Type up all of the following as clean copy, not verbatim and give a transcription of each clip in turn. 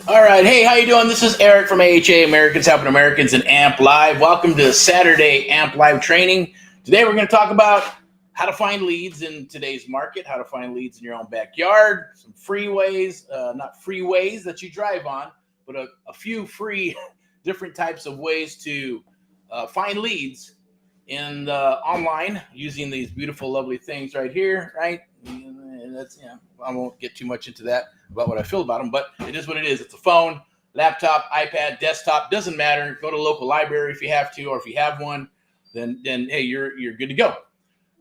All right, hey, how you doing? This is Eric from AHA, Americans Helping Americans, and AMP Live. Welcome to Saturday AMP Live training. Today we're going to talk about how to find leads in today's market, how to find leads in your own backyard, some free ways, not freeways that you drive on, but a few free different types of ways to find leads in online using these beautiful, lovely things right here, right? And that's, I won't get too much into that about what I feel about them, but it is what it is. It's a phone, laptop, iPad, desktop, doesn't matter. Go to a local library if you have to, or if you have one, then hey, you're good to go.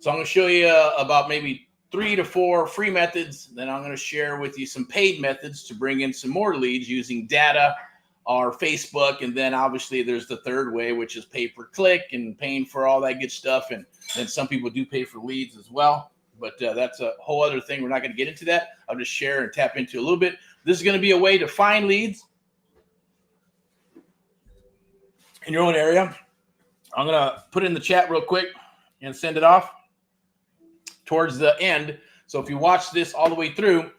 So I'm going to show you about maybe 3 to 4 free methods. Then I'm going to share with you some paid methods to bring in some more leads using data or Facebook. And then obviously there's the third way, which is pay per click and paying for all that good stuff. And then some people do pay for leads as well. But that's a whole other thing. We're not going to get into that. I'll just share and tap into a little bit. This is going to be a way to find leads in your own area. I'm going to put it in the chat real quick and send it off towards the end. So if you watch this all the way through,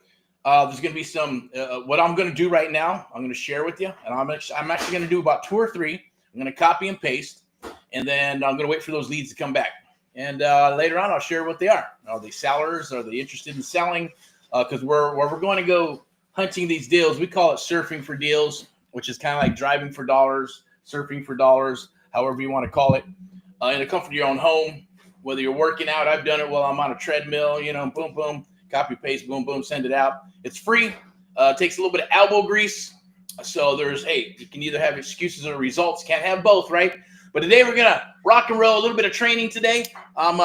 there's going to be some, what I'm going to do right now, I'm going to share with you. And I'm actually going to do about 2 or 3. I'm going to copy and paste. And then I'm going to wait for those leads to come back. And later on, I'll share what they are. Are they sellers? Are they interested in selling? Because where we're going to go hunting these deals, we call it surfing for deals, which is kind of like driving for dollars, surfing for dollars, however you want to call it, in the comfort of your own home. Whether you're working out, I've done it while I'm on a treadmill, boom, boom, copy, paste, boom, boom, send it out. It's free. It takes a little bit of elbow grease. So you can either have excuses or results. Can't have both, right? But today we're gonna rock and roll a little bit of training today. I'm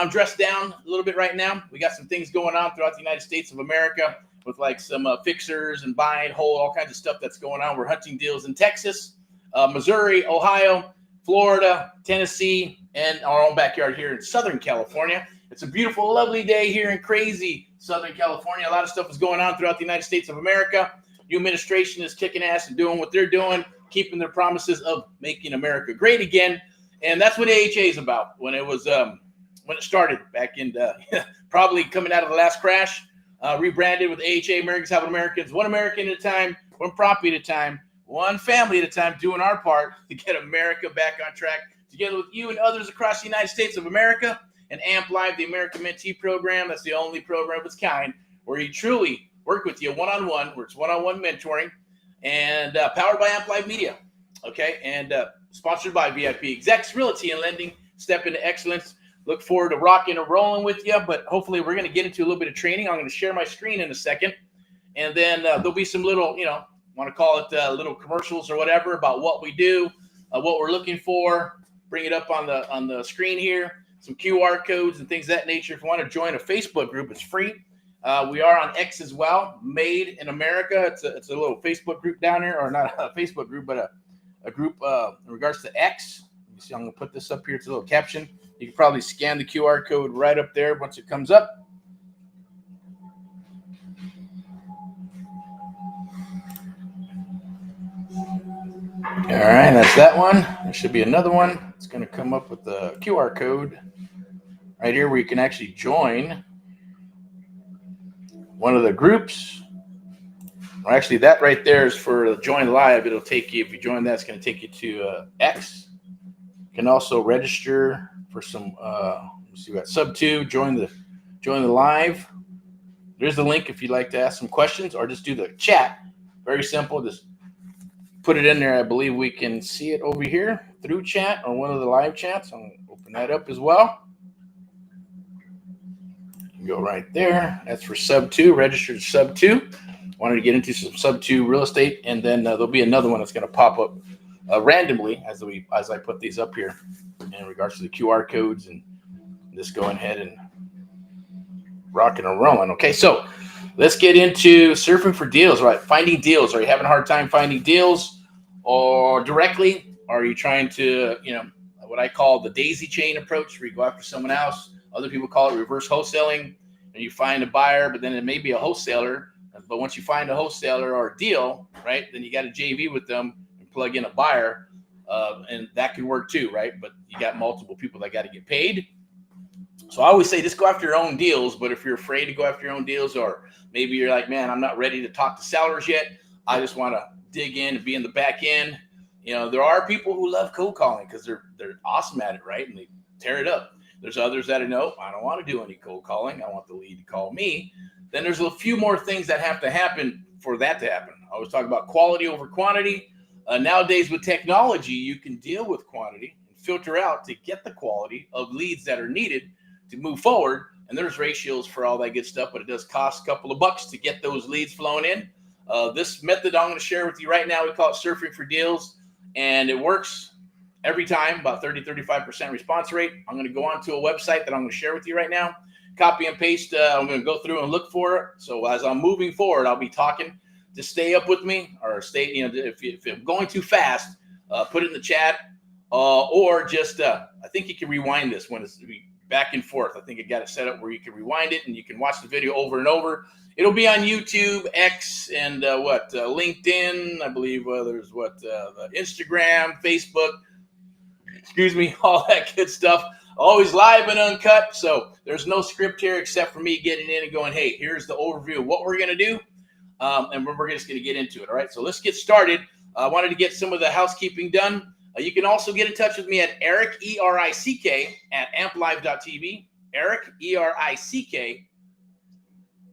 dressed down a little bit right now. We got some things going on throughout the United States of America with like some fixers and buy and hold, all kinds of stuff that's going on. We're hunting deals in Texas, Missouri, Ohio, Florida, Tennessee, and our own backyard here in Southern California. It's a beautiful, lovely day here in crazy Southern California. A lot of stuff is going on throughout the United States of America. New administration is kicking ass and doing what they're doing, keeping their promises of making America great again. And that's what AHA is about. When it started back in probably coming out of the last crash, rebranded with AHA, Americans Helping Americans, one American at a time, one property at a time, one family at a time, doing our part to get America back on track, together with you and others across the United States of America. And AMP Live, the American Mentee Program, that's the only program of its kind where you truly work with you one-on-one, where it's one-on-one mentoring, and powered by AMP Live Media, okay? And sponsored by VIP Execs Realty and Lending. Step into excellence. Look forward to rocking and rolling with you, but hopefully we're going to get into a little bit of training. I'm going to share my screen in a second, and then there'll be some little, want to call it little commercials or whatever about what we do, what we're looking for. Bring it up on the screen here. Some QR codes and things of that nature. If you want to join a Facebook group, it's free. We are on X as well, Made in America. It's a little Facebook group down there, or not a Facebook group, but a group in regards to X. Let me see, I'm going to put this up here. It's a little caption. You can probably scan the QR code right up there once it comes up. All right, that's that one. There should be another one. It's going to come up with the QR code right here where you can actually join one of the groups. Well, actually, that right there is for join live. It'll take you, if you join that, it's going to take you to X. You can also register for some, let's see, we got sub 2, join the live. There's the link if you'd like to ask some questions or just do the chat. Very simple. Just put it in there. I believe we can see it over here through chat or one of the live chats. I'm going to open that up as well. Go right there. That's for sub 2, registered sub 2. Wanted to get into some sub 2 real estate, and then there'll be another one that's going to pop up randomly as I put these up here in regards to the QR codes, and just going ahead and rocking and rolling. Okay, so let's get into surfing for deals, right? Finding deals. Are you having a hard time finding deals or directly? Or are you trying to, what I call the daisy chain approach, where you go after someone else? Other people call it reverse wholesaling. And you find a buyer, but then it may be a wholesaler. But once you find a wholesaler or a deal, right, then you got a JV with them and plug in a buyer. And that can work too, right? But you got multiple people that got to get paid. So I always say just go after your own deals. But if you're afraid to go after your own deals, or maybe you're like, man, I'm not ready to talk to sellers yet, I just want to dig in and be in the back end. There are people who love cold calling because they're awesome at it, right? And they tear it up. There's others that I don't want to do any cold calling. I want the lead to call me. Then there's a few more things that have to happen for that to happen. I always talk about quality over quantity. Nowadays with technology, you can deal with quantity and filter out to get the quality of leads that are needed to move forward. And there's ratios for all that good stuff, but it does cost a couple of bucks to get those leads flowing in. This method I'm going to share with you right now, we call it surfing for deals, and it works every time, about 30-35% response rate. I'm going to go on to a website that I'm going to share with you right now. Copy and paste. I'm going to go through and look for it. So as I'm moving forward, I'll be talking. Just stay up with me, or stay. If I'm going too fast, put it in the chat, or just I think you can rewind this when it's back and forth. I think it got it set up where you can rewind it and you can watch the video over and over. It'll be on YouTube, X, and LinkedIn. I believe there's the Instagram, Facebook. Excuse me, all that good stuff. Always live and uncut. So there's no script here except for me getting in and going, hey, here's the overview of what we're going to do. And we're just going to get into it. All right. So let's get started. I wanted to get some of the housekeeping done. You can also get in touch with me at Erick, ERICK, at amplive.tv. Erick, ERICK,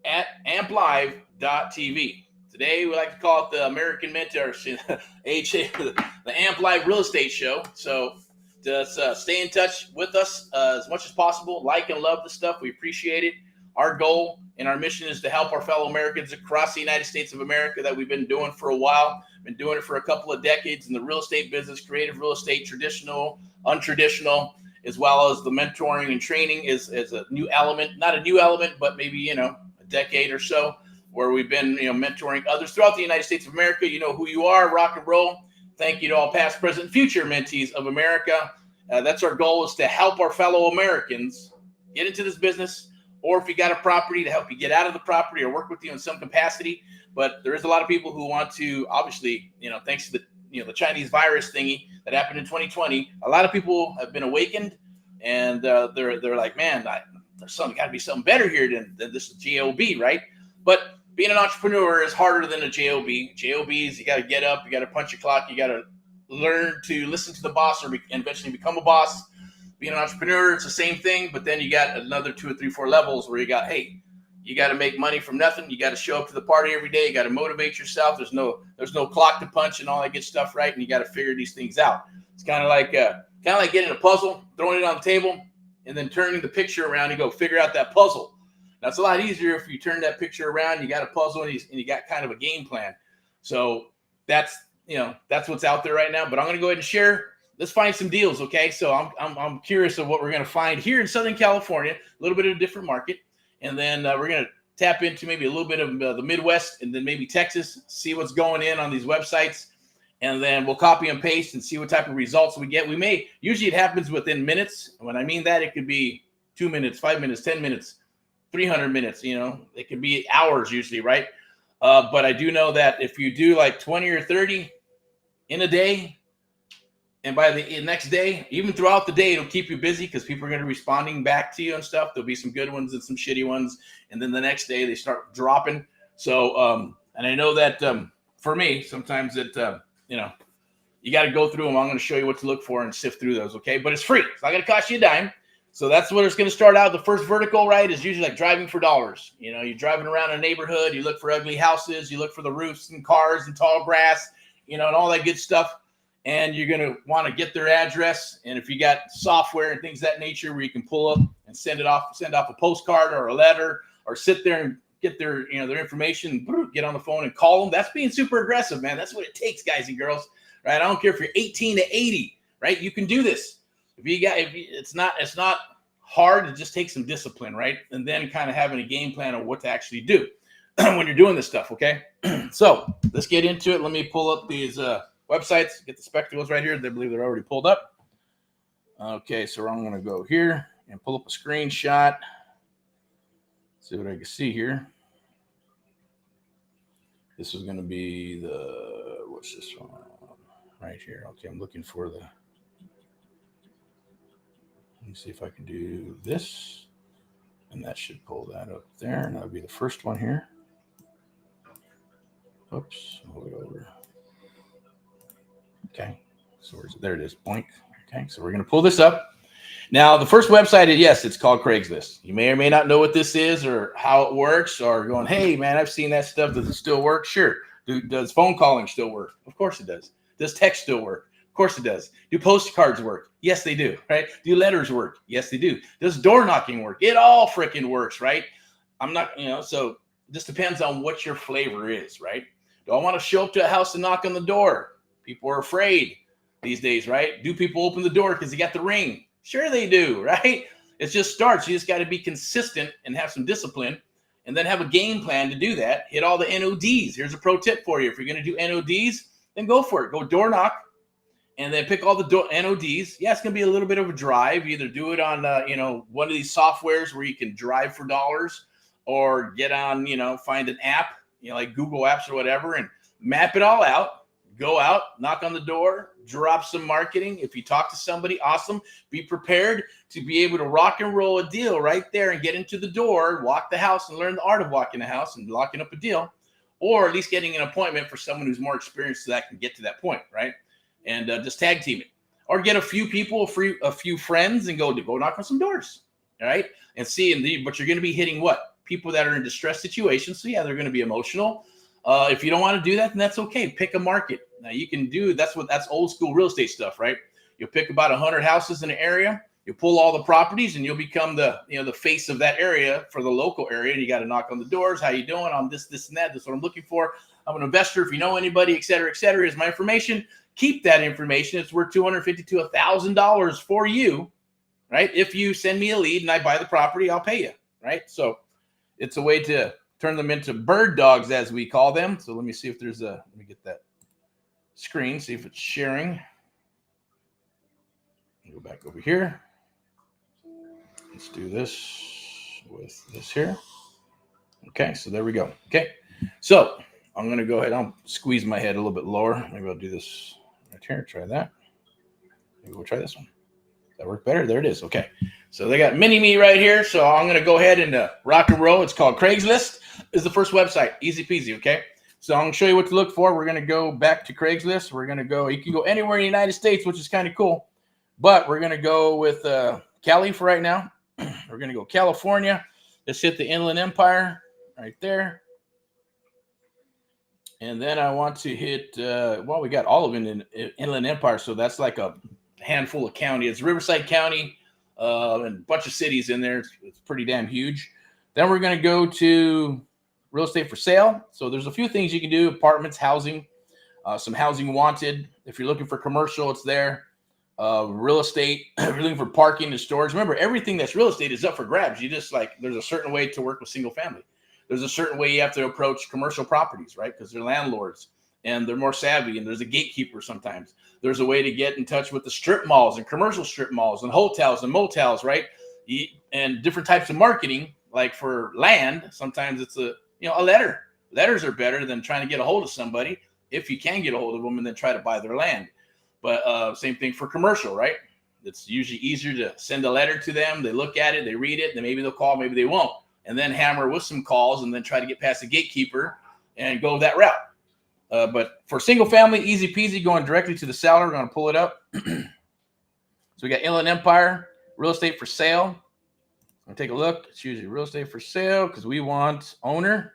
at amplive.tv. Today, we like to call it the American Mentor, the Amp Live Real Estate Show. So just stay in touch with us as much as possible. Like and love the stuff. We appreciate it. Our goal and our mission is to help our fellow Americans across the United States of America that we've been doing for a while. Been doing it for a couple of decades in the real estate business, creative real estate, traditional, untraditional, as well as the mentoring and training is a new element. Not a new element, but maybe, a decade or so where we've been, mentoring others throughout the United States of America. You know who you are, rock and roll. Thank you to all past, present, future mentees of America. That's our goal, is to help our fellow Americans get into this business, or if you got a property, to help you get out of the property or work with you in some capacity. But there is a lot of people who want to, obviously, thanks to the Chinese virus thingy that happened in 2020, a lot of people have been awakened, and they're like, man, there's got to be something better here than this job, right? But being an entrepreneur is harder than a job. Jobs, you got to get up, you got to punch your clock, you got to learn to listen to the boss, or eventually become a boss. Being an entrepreneur, it's the same thing, but then you got another 2 or 3, 4 levels where you got to make money from nothing. You got to show up to the party every day. You got to motivate yourself. There's no clock to punch and all that good stuff, right? And you got to figure these things out. It's kind of like getting a puzzle, throwing it on the table, and then turning the picture around and go figure out that puzzle. Now, it's a lot easier if you turn that picture around. You got a puzzle and you got kind of a game plan. So that's what's out there right now. But I'm going to go ahead and share. Let's find some deals, okay? So I'm curious of what we're going to find here in Southern California, a little bit of a different market, and then we're going to tap into maybe a little bit of the Midwest, and then maybe Texas, see what's going in on these websites, and then we'll copy and paste and see what type of results we get. Usually it happens within minutes. When I mean that, it could be 2 minutes, 5 minutes, 10 minutes, 300 minutes, it could be hours usually, right? But I do know that if you do like 20 or 30 in a day, and by the next day, even throughout the day, it'll keep you busy because people are going to be responding back to you and stuff. There'll be some good ones and some shitty ones. And then the next day they start dropping. So, and I know that for me, sometimes you got to go through them. I'm going to show you what to look for and sift through those. Okay. But it's free. It's not going to cost you a dime. So that's what it's going to start out. The first vertical, right, is usually like driving for dollars. You're driving around a neighborhood. You look for ugly houses. You look for the roofs and cars and tall grass, and all that good stuff. And you're going to want to get their address. And if you got software and things of that nature where you can pull up and send off a postcard or a letter, or sit there and get their information, get on the phone and call them. That's being super aggressive, man. That's what it takes, guys and girls, right? I don't care if you're 18 to 80, right? You can do this. It's not hard. It just takes some discipline, right? And then kind of having a game plan of what to actually do when you're doing this stuff. Okay. So let's get into it. Let me pull up these, websites, get the spectacles right here. They believe they're already pulled up. Okay, so I'm going to go here and pull up a screenshot. See what I can see here. This is going to be what's this one? Right here. Okay, I'm looking for let me see if I can do this. And that should pull that up there. And that'll be the first one here. Oops, move it over. Okay, so there it is. Boink. Okay, so we're going to pull this up. Now, the first website, yes, it's called Craigslist. You may or may not know what this is or how it works, or going, hey, man, I've seen that stuff. Does it still work? Sure. Does phone calling still work? Of course it does. Does text still work? Of course it does. Do postcards work? Yes, they do, right? Do letters work? Yes, they do. Does door knocking work? It all freaking works, right? I'm not, so it just depends on what your flavor is, right? Do I want to show up to a house and knock on the door? People are afraid these days, right? Do people open the door because they got the ring? Sure they do, right? It just starts. You just got to be consistent and have some discipline and then have a game plan to do that. Hit all the NODs. Here's a pro tip for you. If you're going to do NODs, then go for it. Go door knock and then pick all the NODs. Yeah, it's going to be a little bit of a drive. Either do it on, one of these softwares where you can drive for dollars or get on, find an app, like Google Apps or whatever and map it all out. Go out, knock on the door, drop some marketing. If you talk to somebody, awesome. Be prepared to be able to rock and roll a deal right there and get into the door, walk the house and learn the art of walking the house and locking up a deal, or at least getting an appointment for someone who's more experienced so that can get to that point, right? And just tag team it. Or get a few people, a few friends and go knock on some doors, all right? And see, but you're going to be hitting what? People that are in distressed situations. So yeah, they're going to be emotional. If you don't want to do that, then that's okay. Pick a market. Now you can do that's old school real estate stuff, right? You'll pick about 100 houses in an area. You pull all the properties, and you'll become the face of that area for the local area. And you got to knock on the doors. How you doing? I'm this, and that. This is what I'm looking for. I'm an investor. If you know anybody, et cetera, here's my information. Keep that information. It's worth $250 to $1,000 for you, right? If you send me a lead and I buy the property, I'll pay you, right? So it's a way to turn them into bird dogs, as we call them. So let me see if let me get that screen, see if it's sharing. Go back over here. Let's do this with this here. Okay, so there we go. Okay, so I'm going to go ahead. I'll squeeze my head a little bit lower. Maybe I'll do this right here. Try that. Maybe we'll try this one. Does that work better? There it is. Okay, so they got mini-me right here. So I'm going to go ahead and rock and roll. It's called Craigslist. Is the first website. Easy peasy, okay? So I'm going to show you what to look for. We're going to go back to Craigslist. We're going to go, you can go anywhere in the United States, which is kind of cool. But we're going to go with Cali for right now. We're going to go California. Let's hit the Inland Empire right there. And then I want to hit, we got all of Inland Empire. So that's like a handful of county. It's Riverside County and a bunch of cities in there. It's pretty damn huge. Then we're going to go to real estate for sale. So there's a few things you can do: apartments, housing, some housing wanted. If you're looking for commercial, it's there. Real estate, if you're looking for parking and storage. Remember, everything that's real estate is up for grabs. There's a certain way to work with single family. There's a certain way you have to approach commercial properties, right? Because they're landlords and they're more savvy, and there's a gatekeeper sometimes. There's a way to get in touch with the strip malls and commercial strip malls and hotels and motels, right? And different types of marketing. Like for land, sometimes it's a letter. Letters are better than trying to get a hold of somebody, if you can get a hold of them, and then try to buy their land. But same thing for commercial, right? It's usually easier to send a letter to them. They look at it, they read it, then maybe they'll call, maybe they won't. And then hammer with some calls and then try to get past the gatekeeper and go that route. But for single family, easy peasy, going directly to the seller. We're going to pull it up. So we got Inland Empire, real estate for sale. I'll take a look. It's usually real estate for sale because we want owner.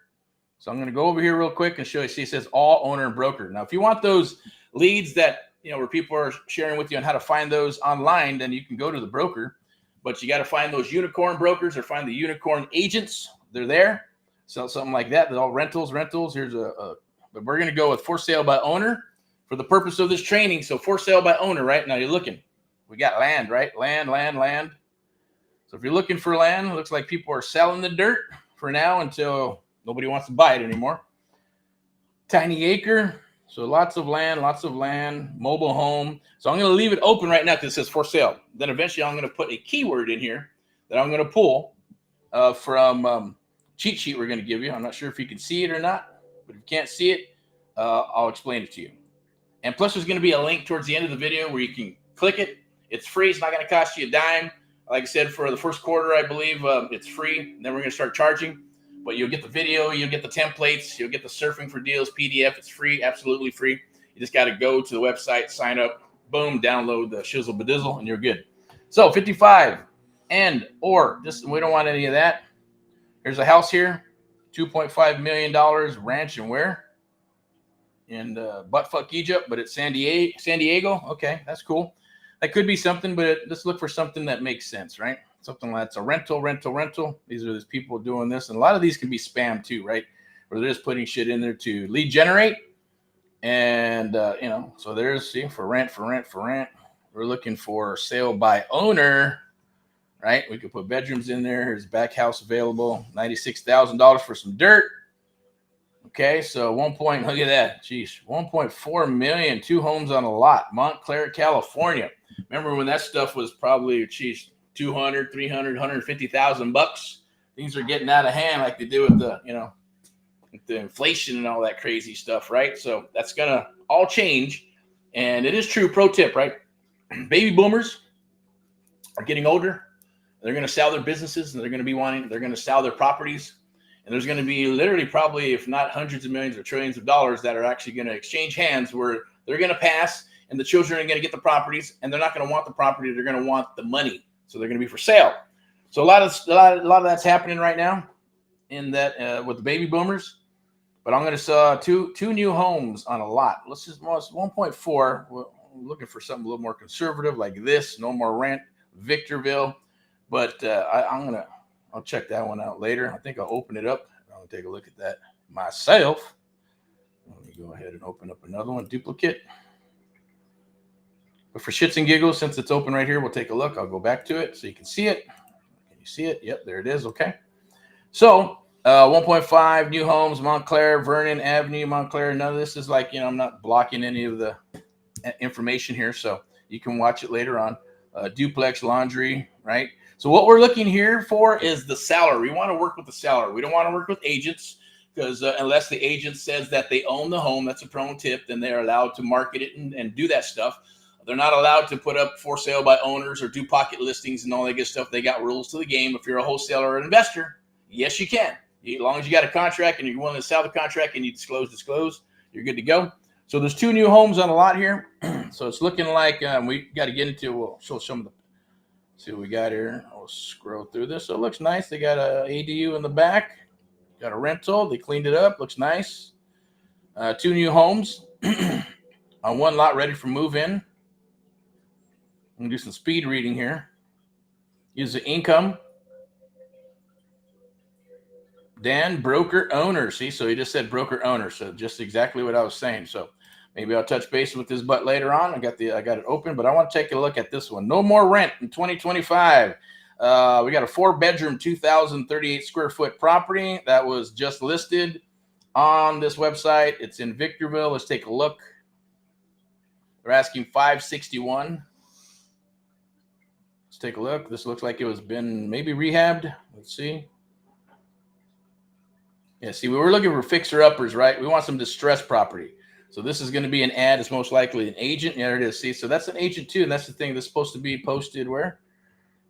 So I'm going to go over here real quick and show you. See, it says all owner and broker. Now, if you want those leads that, where people are sharing with you on how to find those online, then you can go to the broker. But you got to find those unicorn brokers or find the unicorn agents. They're there. So something like that. They're all rentals. Here's but we're going to go with for sale by owner for the purpose of this training. So for sale by owner, right? Now you're looking. We got land, right? Land. So if you're looking for land, it looks like people are selling the dirt for now until nobody wants to buy it anymore. Tiny acre. So lots of land, mobile home. So I'm going to leave it open right now because it says for sale. Then eventually I'm going to put a keyword in here that I'm going to pull from cheat sheet we're going to give you. I'm not sure if you can see it or not, but if you can't see it, I'll explain it to you. And plus there's going to be a link towards the end of the video where you can click it. It's free. It's not going to cost you a dime. Like I said, for the first quarter, I believe it's free. And then we're going to start charging. but you'll get the video, you'll get the templates, you'll get the surfing for deals PDF. It's free, absolutely free. You just got to go to the website, sign up, boom, download the shizzle badizzle, and you're good. So 55 and or just we don't want any of that. There's a house here, $2.5 million, ranch and where? In buttfuck Egypt, but it's San Diego. Okay, that's cool. That could be something, but let's look for something that makes sense, right? Something that's a rental. These are these people doing this, and a lot of these can be spam too, right? Where they're just putting shit in there to lead generate, and so there's for rent. We're looking for sale by owner, right? We could put bedrooms in there. Here's back house available, $96,000 for some dirt. Okay, so look at that. Geez, 1.4 million, 2 homes on a lot, Montclair, California. Remember when that stuff was probably, 200, 300, 150,000 bucks? Things are getting out of hand like they do with the, with the inflation and all that crazy stuff, right? So that's gonna all change. And it is true, pro tip, right? Baby boomers are getting older. They're gonna sell their businesses and they're gonna sell their properties. And there's going to be literally probably, if not hundreds of millions or trillions of dollars that are actually going to exchange hands where they're going to pass and the children are going to get the properties and they're not going to want the property. They're going to want the money. So they're going to be for sale. So a lot of that's happening right now in that with the baby boomers. But I'm going to sell two new homes on a lot. Let's just 1.4. We're looking for something a little more conservative like this. No more rent, Victorville. But I'll check that one out later. I think I'll open it up. I'll take a look at that myself. Let me go ahead and open up another one, duplicate. But for shits and giggles, since it's open right here, we'll take a look. I'll go back to it so you can see it. Can you see it? Yep, there it is. Okay. So 1.5 new homes, Montclair, Vernon Avenue, Montclair. None of this is like, I'm not blocking any of the information here, so you can watch it later on. Duplex laundry, right? So what we're looking here for is the seller. We want to work with the seller. We don't want to work with agents because unless the agent says that they own the home, that's a pro tip, then they're allowed to market it and do that stuff. They're not allowed to put up for sale by owners or do pocket listings and all that good stuff. They got rules to the game. If you're a wholesaler or an investor, yes, you can. As long as you got a contract and you're willing to sell the contract and you disclose, you're good to go. So there's 2 new homes on a lot here. So it's looking like we got to get into, we'll show some of the, see what we got here. I'll scroll through this. So it looks nice. They got a ADU in the back, got a rental. They cleaned it up. Looks nice. 2 new homes on 1 lot ready for move in. I'm going to do some speed reading here. Use the income. Dan, broker owner. See, so he just said broker owner. So just exactly what I was saying. So maybe I'll touch base with this butt later on. I got it open, but I want to take a look at this one. No more rent in 2025. We got a 4-bedroom, 2,038 square foot property that was just listed on this website. It's in Victorville. Let's take a look. They're asking $561. Let's take a look. This looks like it was been maybe rehabbed. Let's see. Yeah, see, we were looking for fixer-uppers, right? We want some distressed property. So this is going to be an ad. It's most likely an agent. Yeah, there it is. See, so that's an agent too, and that's the thing that's supposed to be posted where?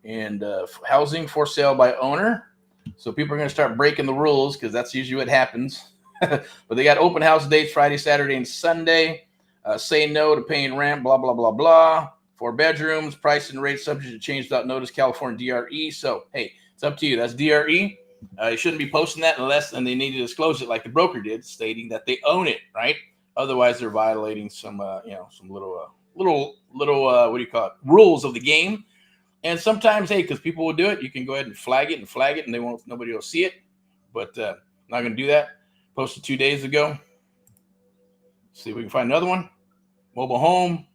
And housing for sale by owner. So people are going to start breaking the rules because that's usually what happens. But they got open house dates Friday, Saturday, and Sunday. Say no to paying rent, blah, blah, blah, blah. 4 bedrooms, price and rate subject to change without notice, California DRE. So, hey, it's up to you. That's DRE. You shouldn't be posting that unless they need to disclose it like the broker did, stating that they own it, right? Otherwise, they're violating some, some little, what do you call it? Rules of the game. And sometimes, hey, because people will do it, you can go ahead and flag it, and nobody will see it. But I'm not going to do that. Posted 2 days ago. See if we can find another one. Mobile home.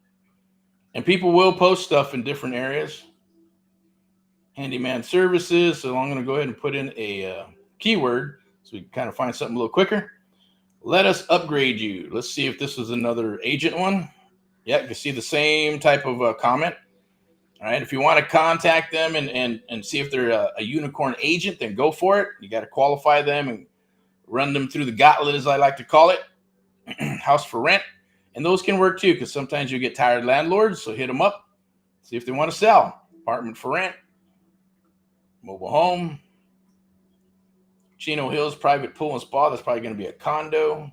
And people will post stuff in different areas. Handyman services. So I'm going to go ahead and put in a keyword so we can kind of find something a little quicker. Let us upgrade you. Let's see if this is another agent one. Yeah, you can see the same type of comment. All right. If you want to contact them and see if they're a unicorn agent, then go for it. You got to qualify them and run them through the gauntlet, as I like to call it. House for rent. And those can work too, because sometimes you get tired landlords. So hit them up. See if they want to sell. Apartment for rent. Mobile home. Chino Hills private pool and spa. That's probably going to be a condo.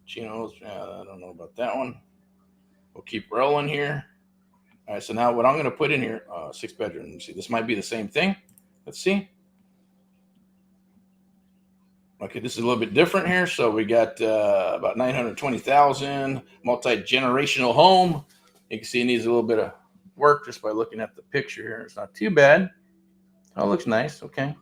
Chino's, I don't know about that one. We'll keep rolling here. All right, so now what I'm going to put in here, 6 bedroom. Let's see, this might be the same thing. Let's see. Okay, this is a little bit different here. So we got about 920,000, multi-generational home. You can see it needs a little bit of work just by looking at the picture here. It's not too bad. Oh, it looks nice. Okay.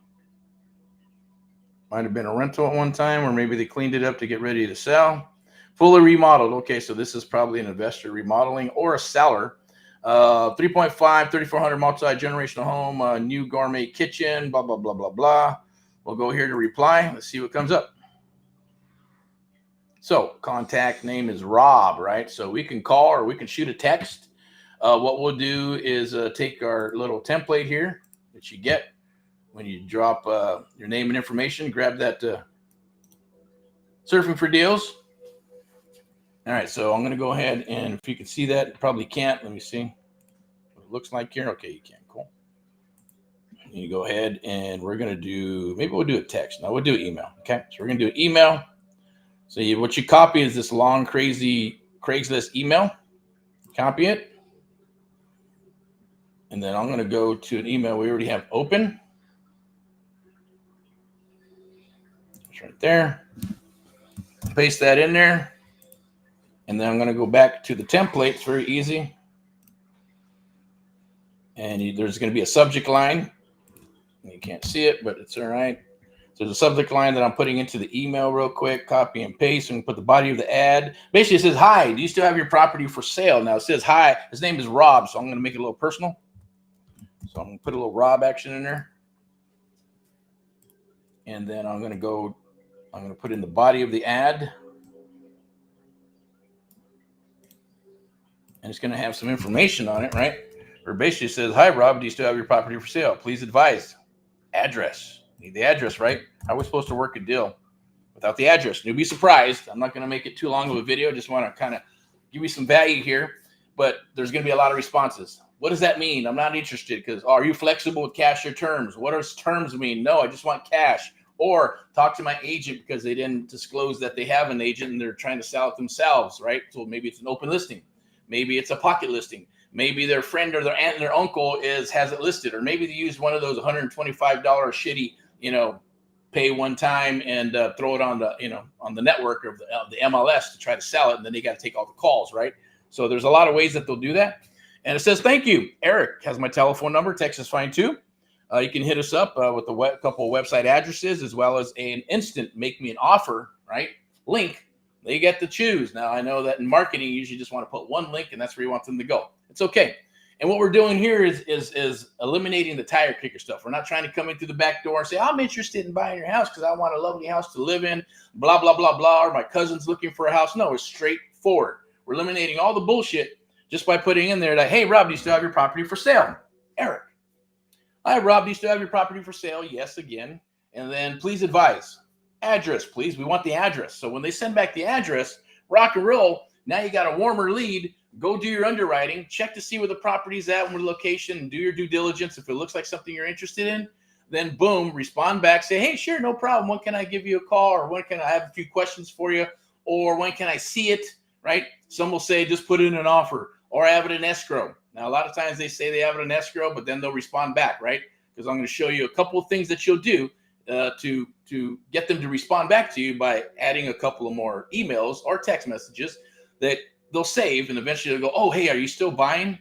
Might have been a rental at one time, or maybe they cleaned it up to get ready to sell. Fully remodeled. Okay, so this is probably an investor remodeling or a seller. 3.5, 3,400 multi-generational home, new gourmet kitchen, blah, blah, blah, blah, blah. We'll go here to reply. Let's see what comes up. So contact name is Rob, right? So we can call or we can shoot a text. What we'll do is take our little template here that you get when you drop your name and information. Grab that Surfing for Deals. All right, so I'm going to go ahead, and if you can see that, probably can't. Let me see what it looks like here. Okay, you can. Cool. You go ahead, and we're going to do, maybe we'll do a text. No, we'll do email. Okay, so we're going to do email. So what you copy is this long, crazy Craigslist email. Copy it. And then I'm going to go to an email we already have open. It's right there. Paste that in there. And then I'm going to go back to the template. It's very easy. And there's going to be a subject line. You can't see it, but it's all right. So there's a subject line that I'm putting into the email real quick. Copy and paste and put the body of the ad. Basically, it says, hi, do you still have your property for sale? Now, it says, hi. His name is Rob, so I'm going to make it a little personal. So I'm going to put a little Rob action in there. And then I'm going to put in the body of the ad. And it's going to have some information on it, right? Or basically says, hi, Rob, do you still have your property for sale? Please advise. Address. Need the address, right? How are we supposed to work a deal without the address? You'll be surprised. I'm not going to make it too long of a video. Just want to kind of give you some value here. But there's going to be a lot of responses. What does that mean? I'm not interested because are you flexible with cash or terms? What does terms mean? No, I just want cash. Or talk to my agent because they didn't disclose that they have an agent and they're trying to sell it themselves, right? So maybe it's an open listing. Maybe it's a pocket listing. Maybe their friend or their aunt and their uncle has it listed, or maybe they used one of those $125 shitty, pay one time and throw it on the network of the MLS to try to sell it, and then they got to take all the calls, right? So there's a lot of ways that they'll do that. And it says, thank you. Eric has my telephone number. Text is fine too. You can hit us up with a couple of website addresses as well as an instant make me an offer, right? Link. They get to choose. Now, I know that in marketing, you usually just want to put one link, and that's where you want them to go. It's okay. And what we're doing here is eliminating the tire kicker stuff. We're not trying to come in through the back door and say, I'm interested in buying your house because I want a lovely house to live in, blah, blah, blah, blah, or my cousin's looking for a house. No, it's straightforward. We're eliminating all the bullshit just by putting in there that, hey, Rob, do you still have your property for sale? Eric. Hi, Rob, do you still have your property for sale? Yes, again. And then please advise. Address, please. We want the address. So when they send back the address, rock and roll. Now you got a warmer lead. Go do your underwriting. Check to see where the property's at, where the location, and do your due diligence. If it looks like something you're interested in, then boom, respond back. Say, hey, sure, no problem. When can I give you a call? Or when can I have a few questions for you? Or when can I see it, right? Some will say, just put in an offer or have it in escrow. Now, a lot of times they say they have it in escrow, but then they'll respond back, right? Because I'm going to show you a couple of things that you'll do to get them to respond back to you by adding a couple of more emails or text messages that they'll save, and eventually they'll go, oh, hey, are you still buying?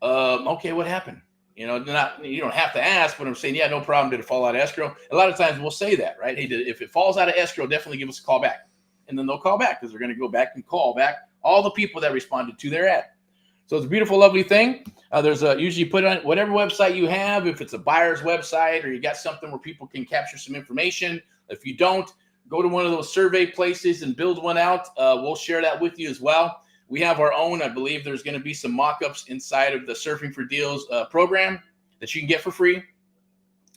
Okay, what happened? You don't have to ask, but I'm saying, yeah, no problem. Did it fall out of escrow? A lot of times we'll say that, right? Hey, if it falls out of escrow, definitely give us a call back. And then they'll call back because they're going to go back and call back all the people that responded to their ad. So it's a beautiful, lovely thing. There's usually put on whatever website you have, if it's a buyer's website or you got something where people can capture some information. If you don't, go to one of those survey places and build one out. We'll share that with you as well. We have our own. I believe there's going to be some mock-ups inside of the Surfing for Deals program that you can get for free.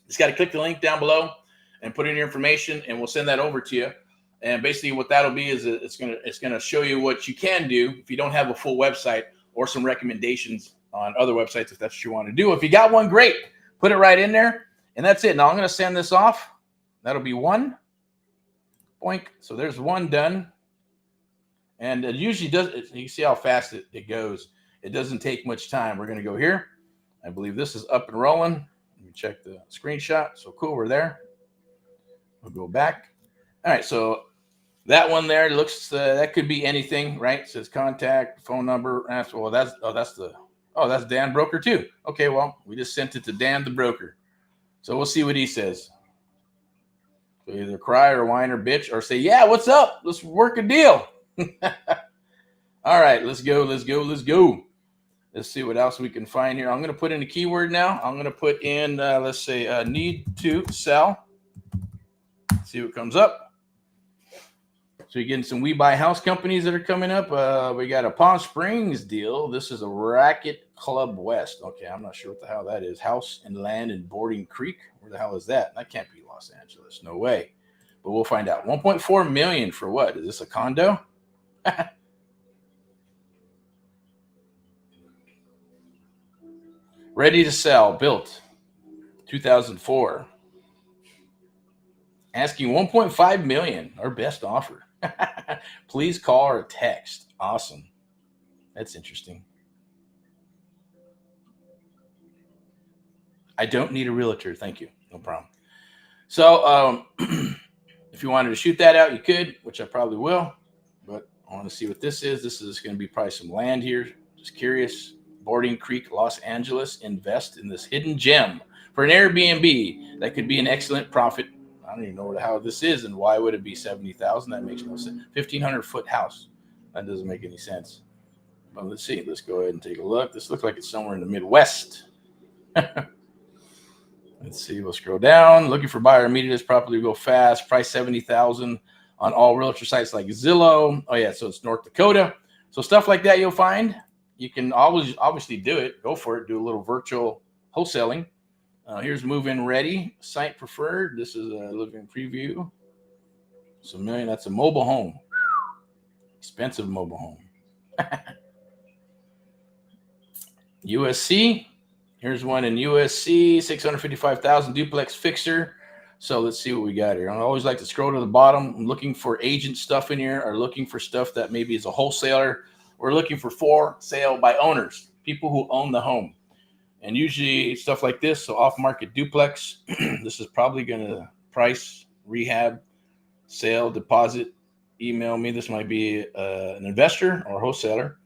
Just got to click the link down below and put in your information, and we'll send that over to you. And basically what that'll be is it's going to show you what you can do if you don't have a full website, or some recommendations on other websites if that's what you want to do. If you got one, great. Put it right in there, and that's it. Now I'm going to send this off. That'll be one. Boink. So there's one done. And it usually does. You see how fast it goes. It doesn't take much time. We're going to go here. I believe this is up and rolling. Let me check the screenshot. So cool. We're there. We'll go back. All right. So that one there looks, that could be anything, right? It says contact, phone number. That's Dan Broker too. Okay. Well, we just sent it to Dan the Broker. So we'll see what he says. So either cry or whine or bitch or say, yeah, what's up? Let's work a deal. All right, let's go. Let's see what else we can find here. I'm going to put in a keyword now. I'm going to put in, let's say, need to sell. See what comes up. So you're getting some We Buy House companies that are coming up. We got a Palm Springs deal. This is a Racket Club West. Okay, I'm not sure what the hell that is. House and land in Boarding Creek. Where the hell is that? That can't be Los Angeles. No way. But we'll find out. 1.4 million for what? Is this a condo? Ready to sell. Built 2004. Asking 1.5 million. Our best offer. Please call or text. Awesome. That's interesting. I don't need a realtor. Thank you. No problem. So if you wanted to shoot that out, you could, which I probably will. But I want to see what this is. This is going to be probably some land here. Just curious. Boarding Creek, Los Angeles. Invest in this hidden gem for an Airbnb that could be an excellent profit. I don't even know what the hell this is, and why would it be 70,000? That makes no sense. 1,500-foot house. That doesn't make any sense. Well, let's see. Let's go ahead and take a look. This looks like it's somewhere in the Midwest. Let's see. We'll scroll down. Looking for buyer immediately. This property will go fast. Price 70,000 on all realtor sites like Zillow. Oh yeah, so it's North Dakota. So stuff like that you'll find. You can always obviously do it. Go for it. Do a little virtual wholesaling. Here's move-in ready. Site preferred. This is a living preview. So million. That's a mobile home. Expensive mobile home. USC. Here's one in USC. 655,000 duplex fixer. So let's see what we got here. I always like to scroll to the bottom. I'm looking for agent stuff in here, or looking for stuff that maybe is a wholesaler. We're looking for sale by owners, people who own the home. And usually stuff like this, so off-market duplex, this is probably going to price, rehab, sale, deposit, email me. This might be an investor or wholesaler.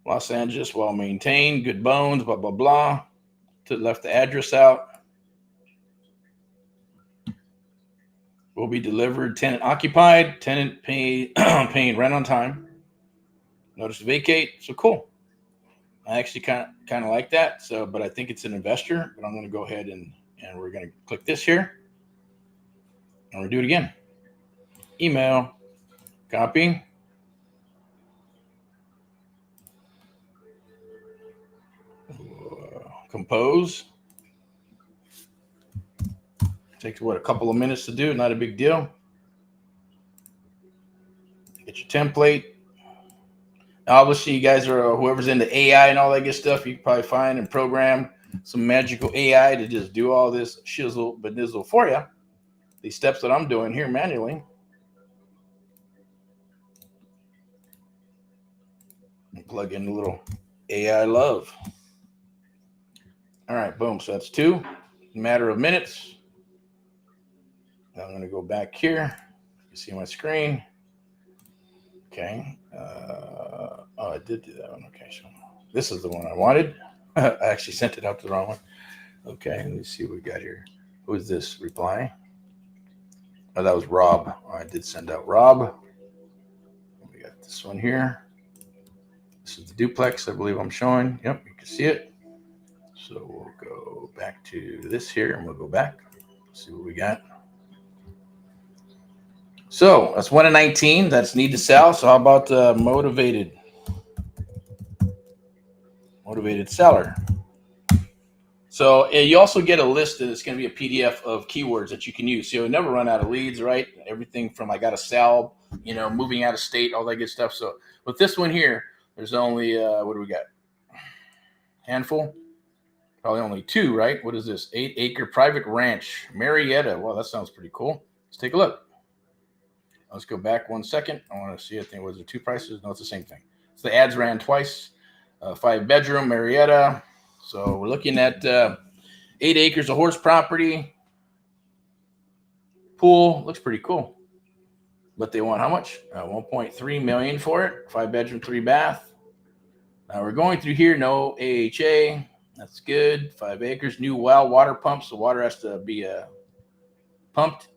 Los Angeles, well-maintained, good bones, blah, blah, blah. Left the address out. Will be delivered, tenant occupied, tenant paying rent on time. Notice to vacate. So cool. I actually kind of like that. So, but I think it's an investor. But I'm going to go ahead and we're going to click this here, and we'll do it again. Email, copy. Compose. Takes what, a couple of minutes to do. Not a big deal. Get your template. Obviously, you guys are whoever's into AI and all that good stuff. You can probably find and program some magical AI to just do all this shizzle benizzle for you. These steps that I'm doing here manually. And plug in a little AI love. All right, boom. So that's 2. Matter of minutes. Now I'm going to go back here. You see my screen. Okay. I did do that one. Okay, so this is the one I wanted. I actually sent it out to the wrong one. Okay, let me see what we got here. Who is this? Reply. Oh, that was Rob. I did send out Rob. We got this one here. This is the duplex, I believe I'm showing. Yep, you can see it. So we'll go back to this here, and we'll go back. See what we got. So that's 1 in 19. That's need to sell. So how about motivated seller? So you also get a list that's going to be a PDF of keywords that you can use. So you'll never run out of leads, right? Everything from I got to sell, moving out of state, all that good stuff. So with this one here, there's only, what do we got? Handful? Probably only 2, right? What is this? 8-acre private ranch, Marietta. Well, that sounds pretty cool. Let's take a look. Let's go back 1 second. I want to see, I think, was it 2 prices? No, it's the same thing. So the ads ran twice. 5-bedroom, Marietta. So we're looking at 8 acres of horse property. Pool. Looks pretty cool. But they want how much? 1.3 million for it. 5-bedroom, 3-bath. Now we're going through here. No AHA. That's good. 5 acres. New well water pump. So water has to be pumped.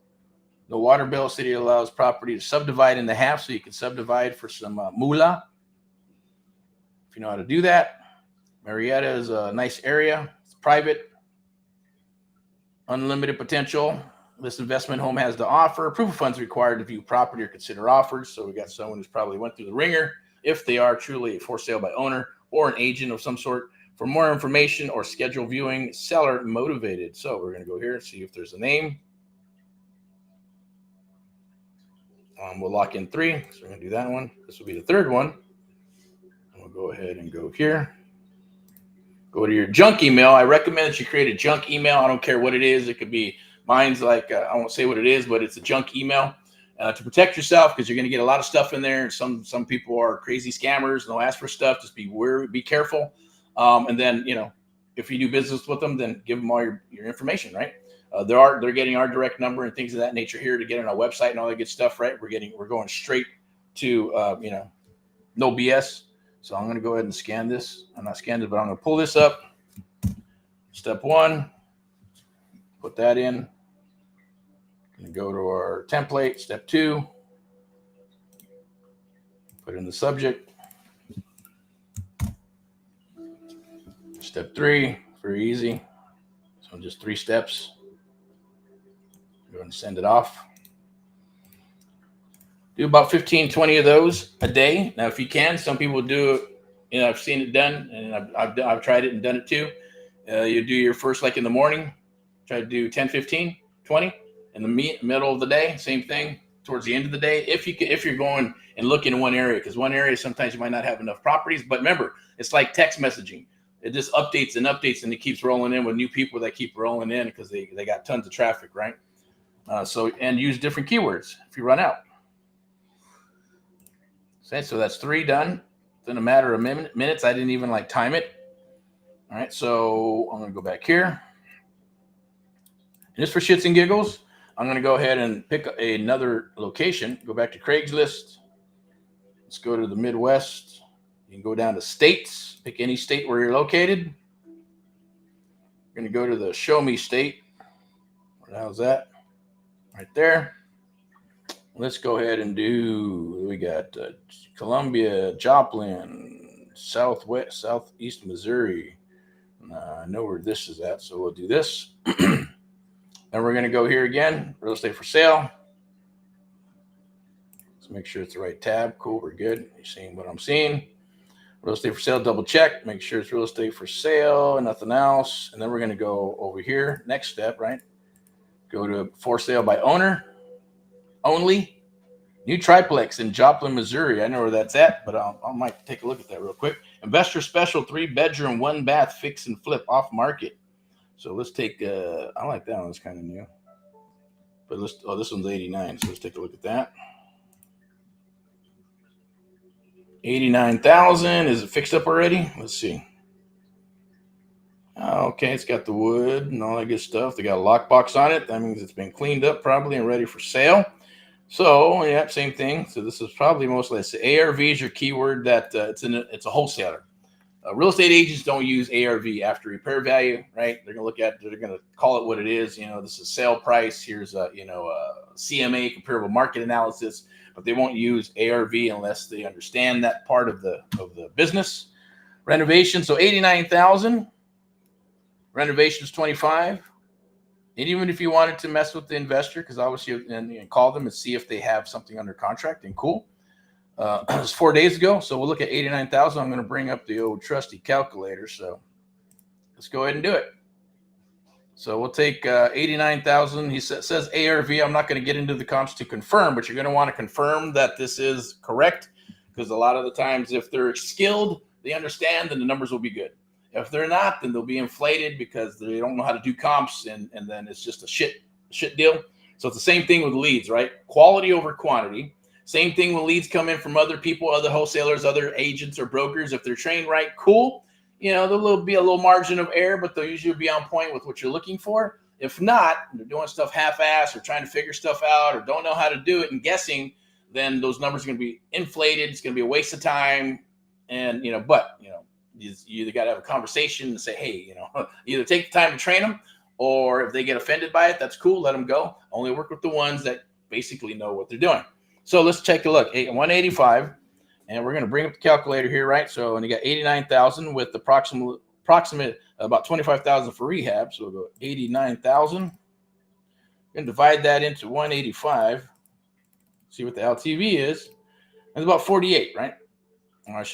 The water bill. City allows property to subdivide into half, so you can subdivide for some moolah. If you know how to do that. Marietta is a nice area. It's private. Unlimited potential. This investment home has to offer. Proof of funds required to view property or consider offers. So we got someone who's probably went through the ringer, if they are truly for sale by owner or an agent of some sort. For more information or schedule viewing, seller motivated. So we're going to go here and see if there's a name. We'll lock in 3. So we're going to do that one. This will be the 3rd one. And we'll go ahead and go here. Go to your junk email. I recommend that you create a junk email. I don't care what it is. It could be, mine's like, I won't say what it is, but it's a junk email to protect yourself, because you're going to get a lot of stuff in there. Some people are crazy scammers and they'll ask for stuff. Just be wary, be careful. And then, you know, if you do business with them, then give them all your information, right? They're getting our direct number and things of that nature here to get on our website and all that good stuff, right? We're going straight to, you know, no BS. So I'm going to go ahead and scan this. I'm not scanned it, but I'm going to pull this up. Step 1, put that in. Going to go to our template. Step 2, put in the subject. Step 3, very easy. So just 3 steps. Go ahead and send it off. Do about 15, 20 of those a day. Now, if you can, some people do it. You know, I've seen it done, and I've tried it and done it too. You do your first, like in the morning, try to do 10, 15, 20. In the middle of the day, same thing. Towards the end of the day, if you're going and looking in one area, because one area sometimes you might not have enough properties. But remember, it's like text messaging. It just updates and updates, and it keeps rolling in with new people that keep rolling in because they got tons of traffic, right? And use different keywords if you run out. Okay, so that's 3 done in a matter of minutes. I didn't even like time it. All right, so I'm going to go back here. And just for shits and giggles, I'm going to go ahead and pick another location. Go back to Craigslist. Let's go to the Midwest. You can go down to states. Pick any state where you're located. We're going to go to the Show Me State. Where the hell's that? Right there. Let's go ahead and do, we got Columbia, Joplin, southeast Missouri. I know where this is at, so we'll do this. Then we're going to go here again, real estate for sale. Let's make sure it's the right tab. Cool, we're good. You're seeing what I'm seeing. Real estate for sale, double check. Make sure it's real estate for sale and nothing else. And then we're going to go over here. Next step, right? Go to for sale by owner. Only. New triplex in Joplin, Missouri. I know where that's at, but I might take a look at that real quick. Investor special, 3-bedroom, 1-bath, fix and flip, off market. So let's take. I like that one. It's kind of new. But this one's 89. So let's take a look at that. 89,000. Is it fixed up already? Let's see. Okay, it's got the wood and all that good stuff. They got a lockbox on it. That means it's been cleaned up probably and ready for sale. So, yeah, same thing. So this is probably mostly, let's say, ARV is your keyword that it's a wholesaler. Real estate agents don't use ARV, after repair value, right? They're going to call it what it is. You know, this is sale price. Here's a CMA, comparable market analysis, but they won't use ARV unless they understand that part of the business. Renovation, so 89,000. Renovations 25. And even if you wanted to mess with the investor, because obviously and call them and see if they have something under contract, and cool. It was 4 days ago, so we'll look at 89,000. I'm going to bring up the old trusty calculator. So let's go ahead and do it. So we'll take 89,000. He says ARV. I'm not going to get into the comps to confirm, but you're going to want to confirm that this is correct, because a lot of the times, if they're skilled, they understand, then the numbers will be good. If they're not, then they'll be inflated because they don't know how to do comps, and then it's just a shit deal. So it's the same thing with leads, right? Quality over quantity. Same thing when leads come in from other people, other wholesalers, other agents or brokers. If they're trained right, cool. There'll be a little margin of error, but they'll usually be on point with what you're looking for. If not, they're doing stuff half-assed or trying to figure stuff out or don't know how to do it and guessing, then those numbers are going to be inflated. It's going to be a waste of time. And, you either got to have a conversation and say, hey, either take the time to train them, or if they get offended by it, that's cool. Let them go. Only work with the ones that basically know what they're doing. So let's take a look. 185, and we're going to bring up the calculator here, right? So, and you got 89,000 with approximate about 25,000 for rehab. So we'll go 89,000. We're going to divide that into 185. See what the LTV is. It's about 48, right? I'm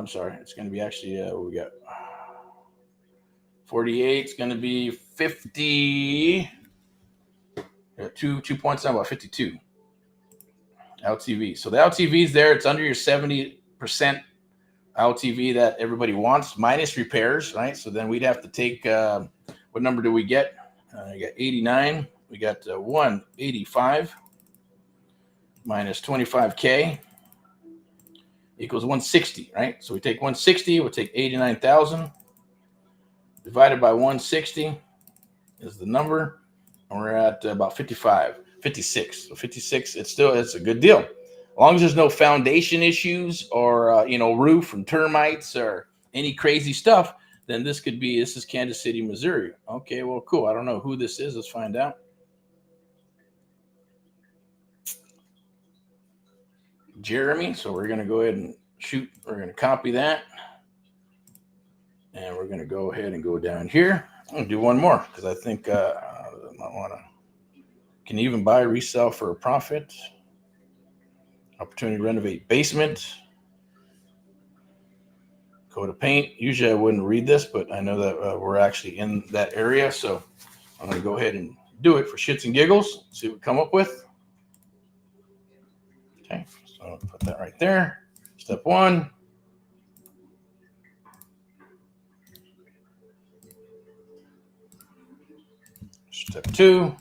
sorry. It's going to be actually, we got 48. It's going to be 50. 2 points down, about 52 LTV. So the LTV is there. It's under your 70% LTV that everybody wants, minus repairs, right? So then we'd have to take, what number do we get? You got 89. We got 185 minus 25K equals 160, right? So we take 160, we'll take 89,000 divided by 160 is the number. And we're at about 56. So 56, it's a good deal. As long as there's no foundation issues or, roof and termites or any crazy stuff, then this is Kansas City, Missouri. Okay, well, cool. I don't know who this is. Let's find out. Jeremy. So we're going to go ahead and shoot. We're going to copy that. And we're going to go ahead and go down here. I'm going to do one more because I think I want to. Can you even buy, resell for a profit? Opportunity to renovate basement. Go to paint. Usually I wouldn't read this, but I know that we're actually in that area. So I'm going to go ahead and do it for shits and giggles. See what we come up with. Okay, so I'll put that right there. Step 1. Step 2.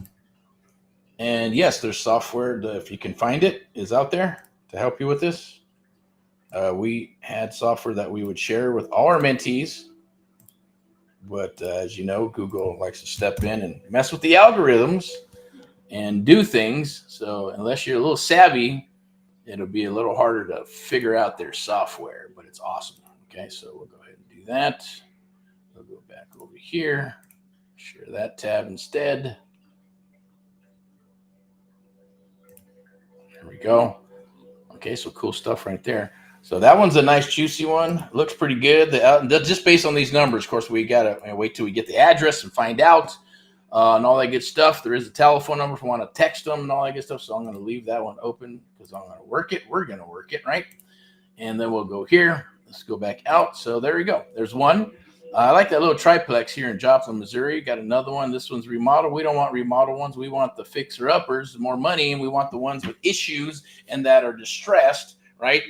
And yes, there's software that, if you can find it, is out there to help you with this. We had software that we would share with all our mentees. But as you know, Google likes to step in and mess with the algorithms and do things. So unless you're a little savvy, it'll be a little harder to figure out their software, but it's awesome. Okay, so we'll go ahead and do that. We'll go back over here, share that tab instead. There we go. Okay, so cool stuff right there. So that one's a nice juicy one. Looks pretty good. Just based on these numbers, of course, we got to wait till we get the address and find out and all that good stuff. There is a telephone number if you want to text them and all that good stuff. So I'm going to leave that one open because I'm going to work it. We're going to work it, right? And then we'll go here. Let's go back out. So there we go. There's one. I like that little triplex here in Joplin, Missouri. Got another one. This one's remodeled. We don't want remodel ones. We want the fixer-uppers, more money, and we want the ones with issues and that are distressed, right?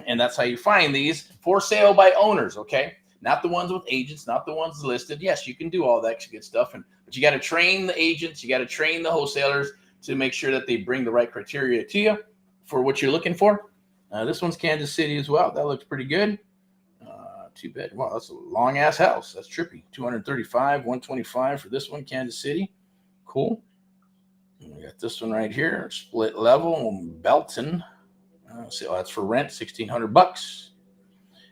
And that's how you find these for sale by owners, okay? Not the ones with agents, not the ones listed. Yes, you can do all that good stuff, but you got to train the agents, you got to train the wholesalers to make sure that they bring the right criteria to you for what you're looking for. This one's Kansas City as well. That looks pretty good. Too bad. Wow, that's a long ass house. That's trippy. 235, 125 for this one, Kansas City. Cool. And we got this one right here, split level, Belton. So that's for rent, $1,600.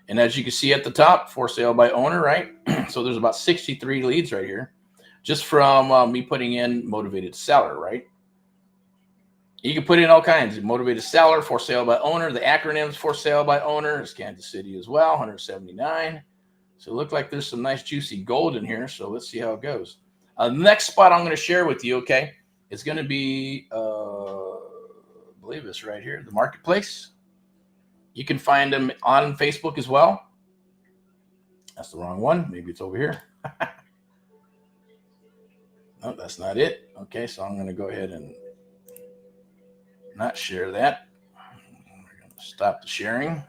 And as you can see at the top, for sale by owner, right? So there's about 63 leads right here, just from me putting in motivated seller, right? You can put in all kinds. Motivated seller, for sale by owner. The acronyms for sale by owner is Kansas City as well, 179. So it looks like there's some nice juicy gold in here. So let's see how it goes. The next spot I'm going to share with you, okay, is going to be, I believe it's right here, the marketplace. You can find them on Facebook as well. That's the wrong one. Maybe it's over here. No, that's not it. Okay, so I'm going to go ahead and not share that. We're going to stop the sharing.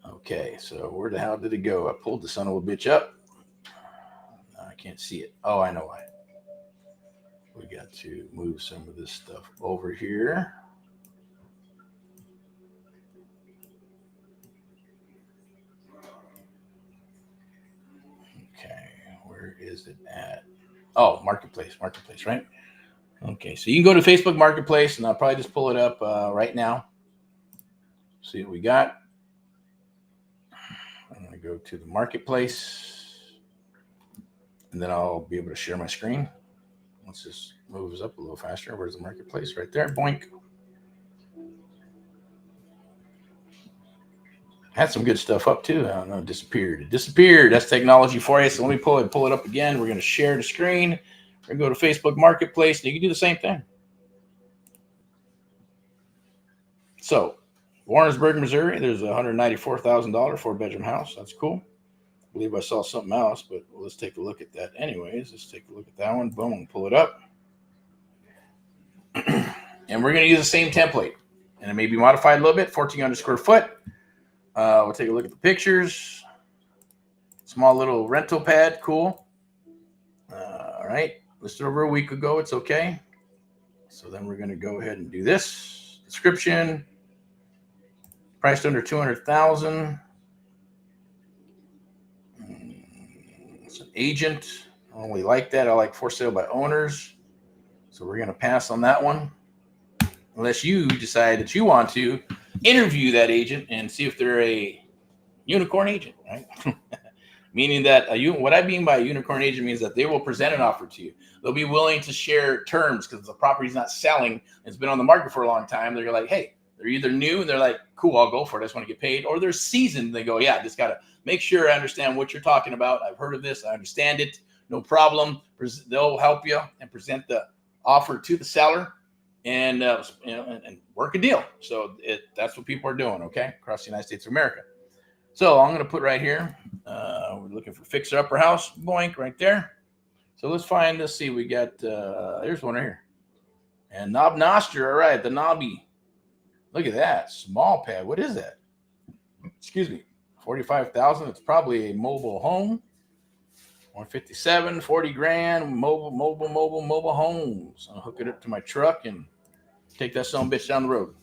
Okay, so where the hell did it go? I pulled the son of a bitch up. I can't see it. Oh, I know why. we got to move some of this stuff over here. Okay, where is it at? Oh, marketplace, right? Okay, so you can go to Facebook Marketplace, and I'll probably just pull it up right now. See what we got. I'm going to go to the marketplace, and then I'll be able to share my screen. Once this moves up a little faster, where's the marketplace? Right there, boink. Had some good stuff up too. I don't know, it disappeared. That's technology for you. So let me pull it up again. We're going to share the screen. We're going to go to Facebook Marketplace, and you can do the same thing. So, Warrensburg, Missouri, there's a $194,000 4-bedroom house. That's cool. I believe I saw something else, but let's take a look at that. Anyways, let's take a look at that one. Boom, pull it up. And we're going to use the same template. And it may be modified a little bit, 1,400 square foot. We'll take a look at the pictures. Small little rental pad, cool. All right, listed over a week ago, it's okay. So then we're going to go ahead and do this. Description, priced under $200,000. It's an agent. I don't really like that. I like for sale by owners. So we're going to pass on that one. Unless you decide that you want to interview that agent and see if they're a unicorn agent, right? Meaning that what I mean by a unicorn agent means that they will present an offer to you. They'll be willing to share terms because the property's not selling. It's been on the market for a long time. They're like, hey, they're either new and they're like, cool, I'll go for it. I just want to get paid. Or they're seasoned. And they go, yeah, just got to make sure I understand what you're talking about. I've heard of this. I understand it. No problem. They'll help you and present the offer to the seller and work a deal. So that's what people are doing, okay, across the United States of America. So I'm going to put right here, we're looking for fixer upper house, boink, right there. So let's see, we got, there's one right here. And knob noster, all right, the knobby. Look at that, small pad. What is that? Excuse me, 45,000. It's probably a mobile home. 157, 40 grand, mobile homes. I'll hook it up to my truck and take that son of a bitch down the road.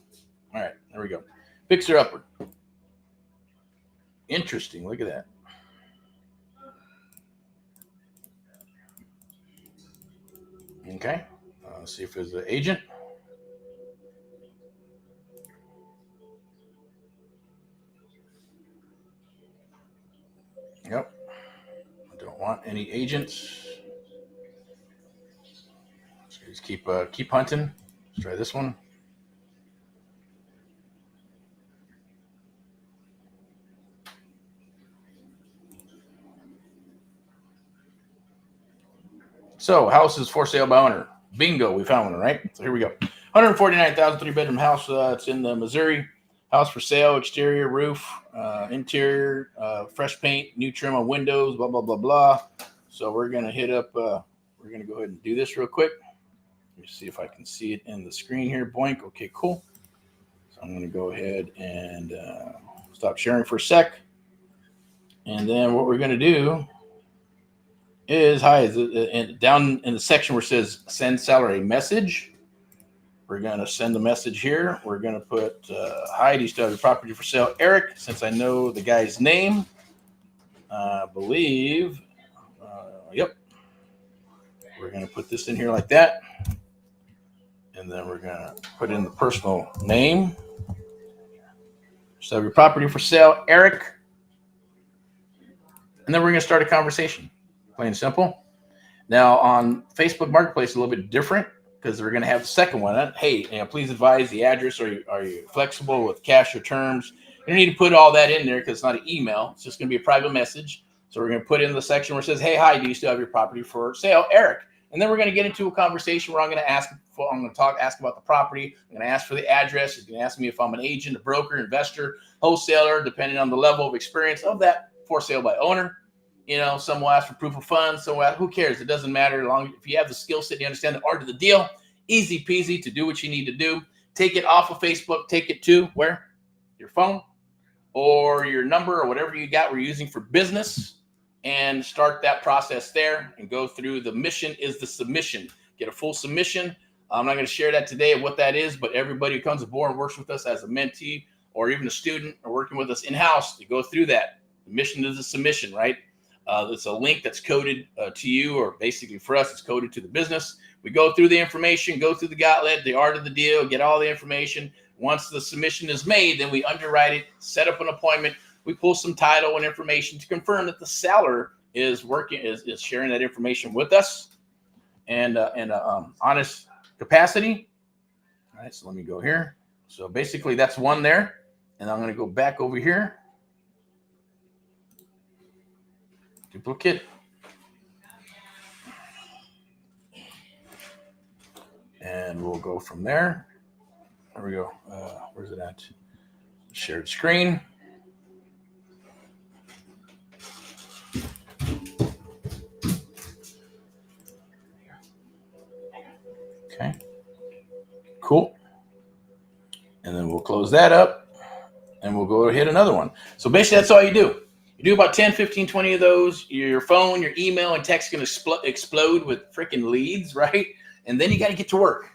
All right, there we go. Fixer upper. Interesting, look at that. Okay, let's see if there's an agent. Yep. Don't want any agents. So just keep hunting. Let's try this one. So house is for sale by owner. Bingo, we found one, right? So here we go. 149,000 3-bedroom house. It's in the Missouri. House for sale, exterior, roof, interior, fresh paint, new trim on windows, blah, blah, blah, blah. So we're going to hit up, we're going to go ahead and do this real quick. Let me see if I can see it in the screen here. Boink. Okay, cool. So I'm going to go ahead and stop sharing for a sec. And then what we're going to do is, down in the section where it says send seller a message, we're going to send a message here. We're going to put, hi, do you still have your property for sale, Eric? Since I know the guy's name, I believe, yep. We're going to put this in here like that. And then we're going to put in the personal name. So your property for sale, Eric. And then we're going to start a conversation. Plain and simple. Now on Facebook Marketplace, a little bit different because we're going to have the second one. Hey, please advise the address. Are you flexible with cash or terms? You don't need to put all that in there because it's not an email. It's just going to be a private message. So we're going to put in the section where it says, hey, hi, do you still have your property for sale, Eric? And then we're going to get into a conversation where I'm going to ask about the property. I'm going to ask for the address. He's going to ask me if I'm an agent, a broker, investor, wholesaler, depending on the level of experience of that for sale by owner. Some will ask for proof of funds. So who cares? It doesn't matter. If you have the skill set, you understand the art of the deal, easy peasy to do what you need to do. Take it off of Facebook. Take it to where? Your phone or your number or whatever you got we're using for business, and start that process there and go through. The mission is the submission. get a full submission. I'm not going to share that today of what that is, but everybody who comes aboard and works with us as a mentee or even a student or working with us in-house to go through that. The mission is a submission, right? It's a link that's coded to you, or basically for us, it's coded to the business. We go through the information, go through the gauntlet, the art of the deal, get all the information. Once the submission is made, then we underwrite it, set up an appointment. We pull some title and information to confirm that the seller is sharing that information with us and honest capacity. All right, so let me go here. So basically that's one there. And I'm going to go back over here. Duplicate. And we'll go from there. There we go. Where's it at? Shared screen. Okay. Cool. And then we'll close that up. And we'll go hit another one. So basically, that's all you do. You do about 10, 15, 20 of those. Your phone, your email, and text can explode with freaking leads, right? And then you got to get to work.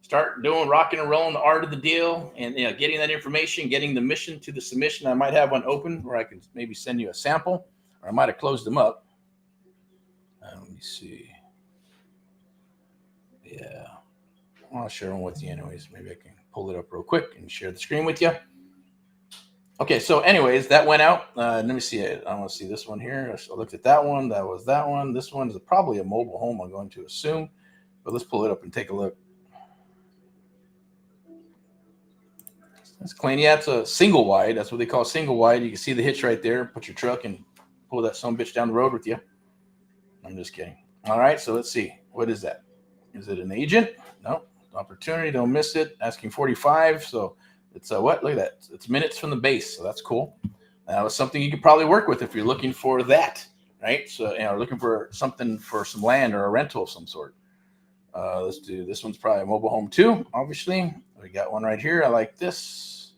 Start doing rocking and rolling, the art of the deal, and getting that information, getting the mission to the submission. I might have one open where I can maybe send you a sample, or I might have closed them up. Let me see. Yeah. I'll share them with you anyways. Maybe I can pull it up real quick and share the screen with you. Okay, so anyways, that went out. Let me see it. I want to see this one here. I looked at that one. That was that one. This one is probably a mobile home, I'm going to assume. But let's pull it up and take a look. That's clean. Yeah, it's a single wide. That's what they call single wide. You can see the hitch right there. Put your truck and pull that son of a bitch down the road with you. I'm just kidding. All right, so let's see. What is that? Is it an agent? No. Opportunity. Don't miss it. Asking 45. So it's what? Look at that. It's minutes from the base. So that's cool. That was something you could probably work with if you're looking for that, right? So, looking for something for some land or a rental of some sort. Let's do this. One's probably a mobile home too, obviously. We got one right here. I like this.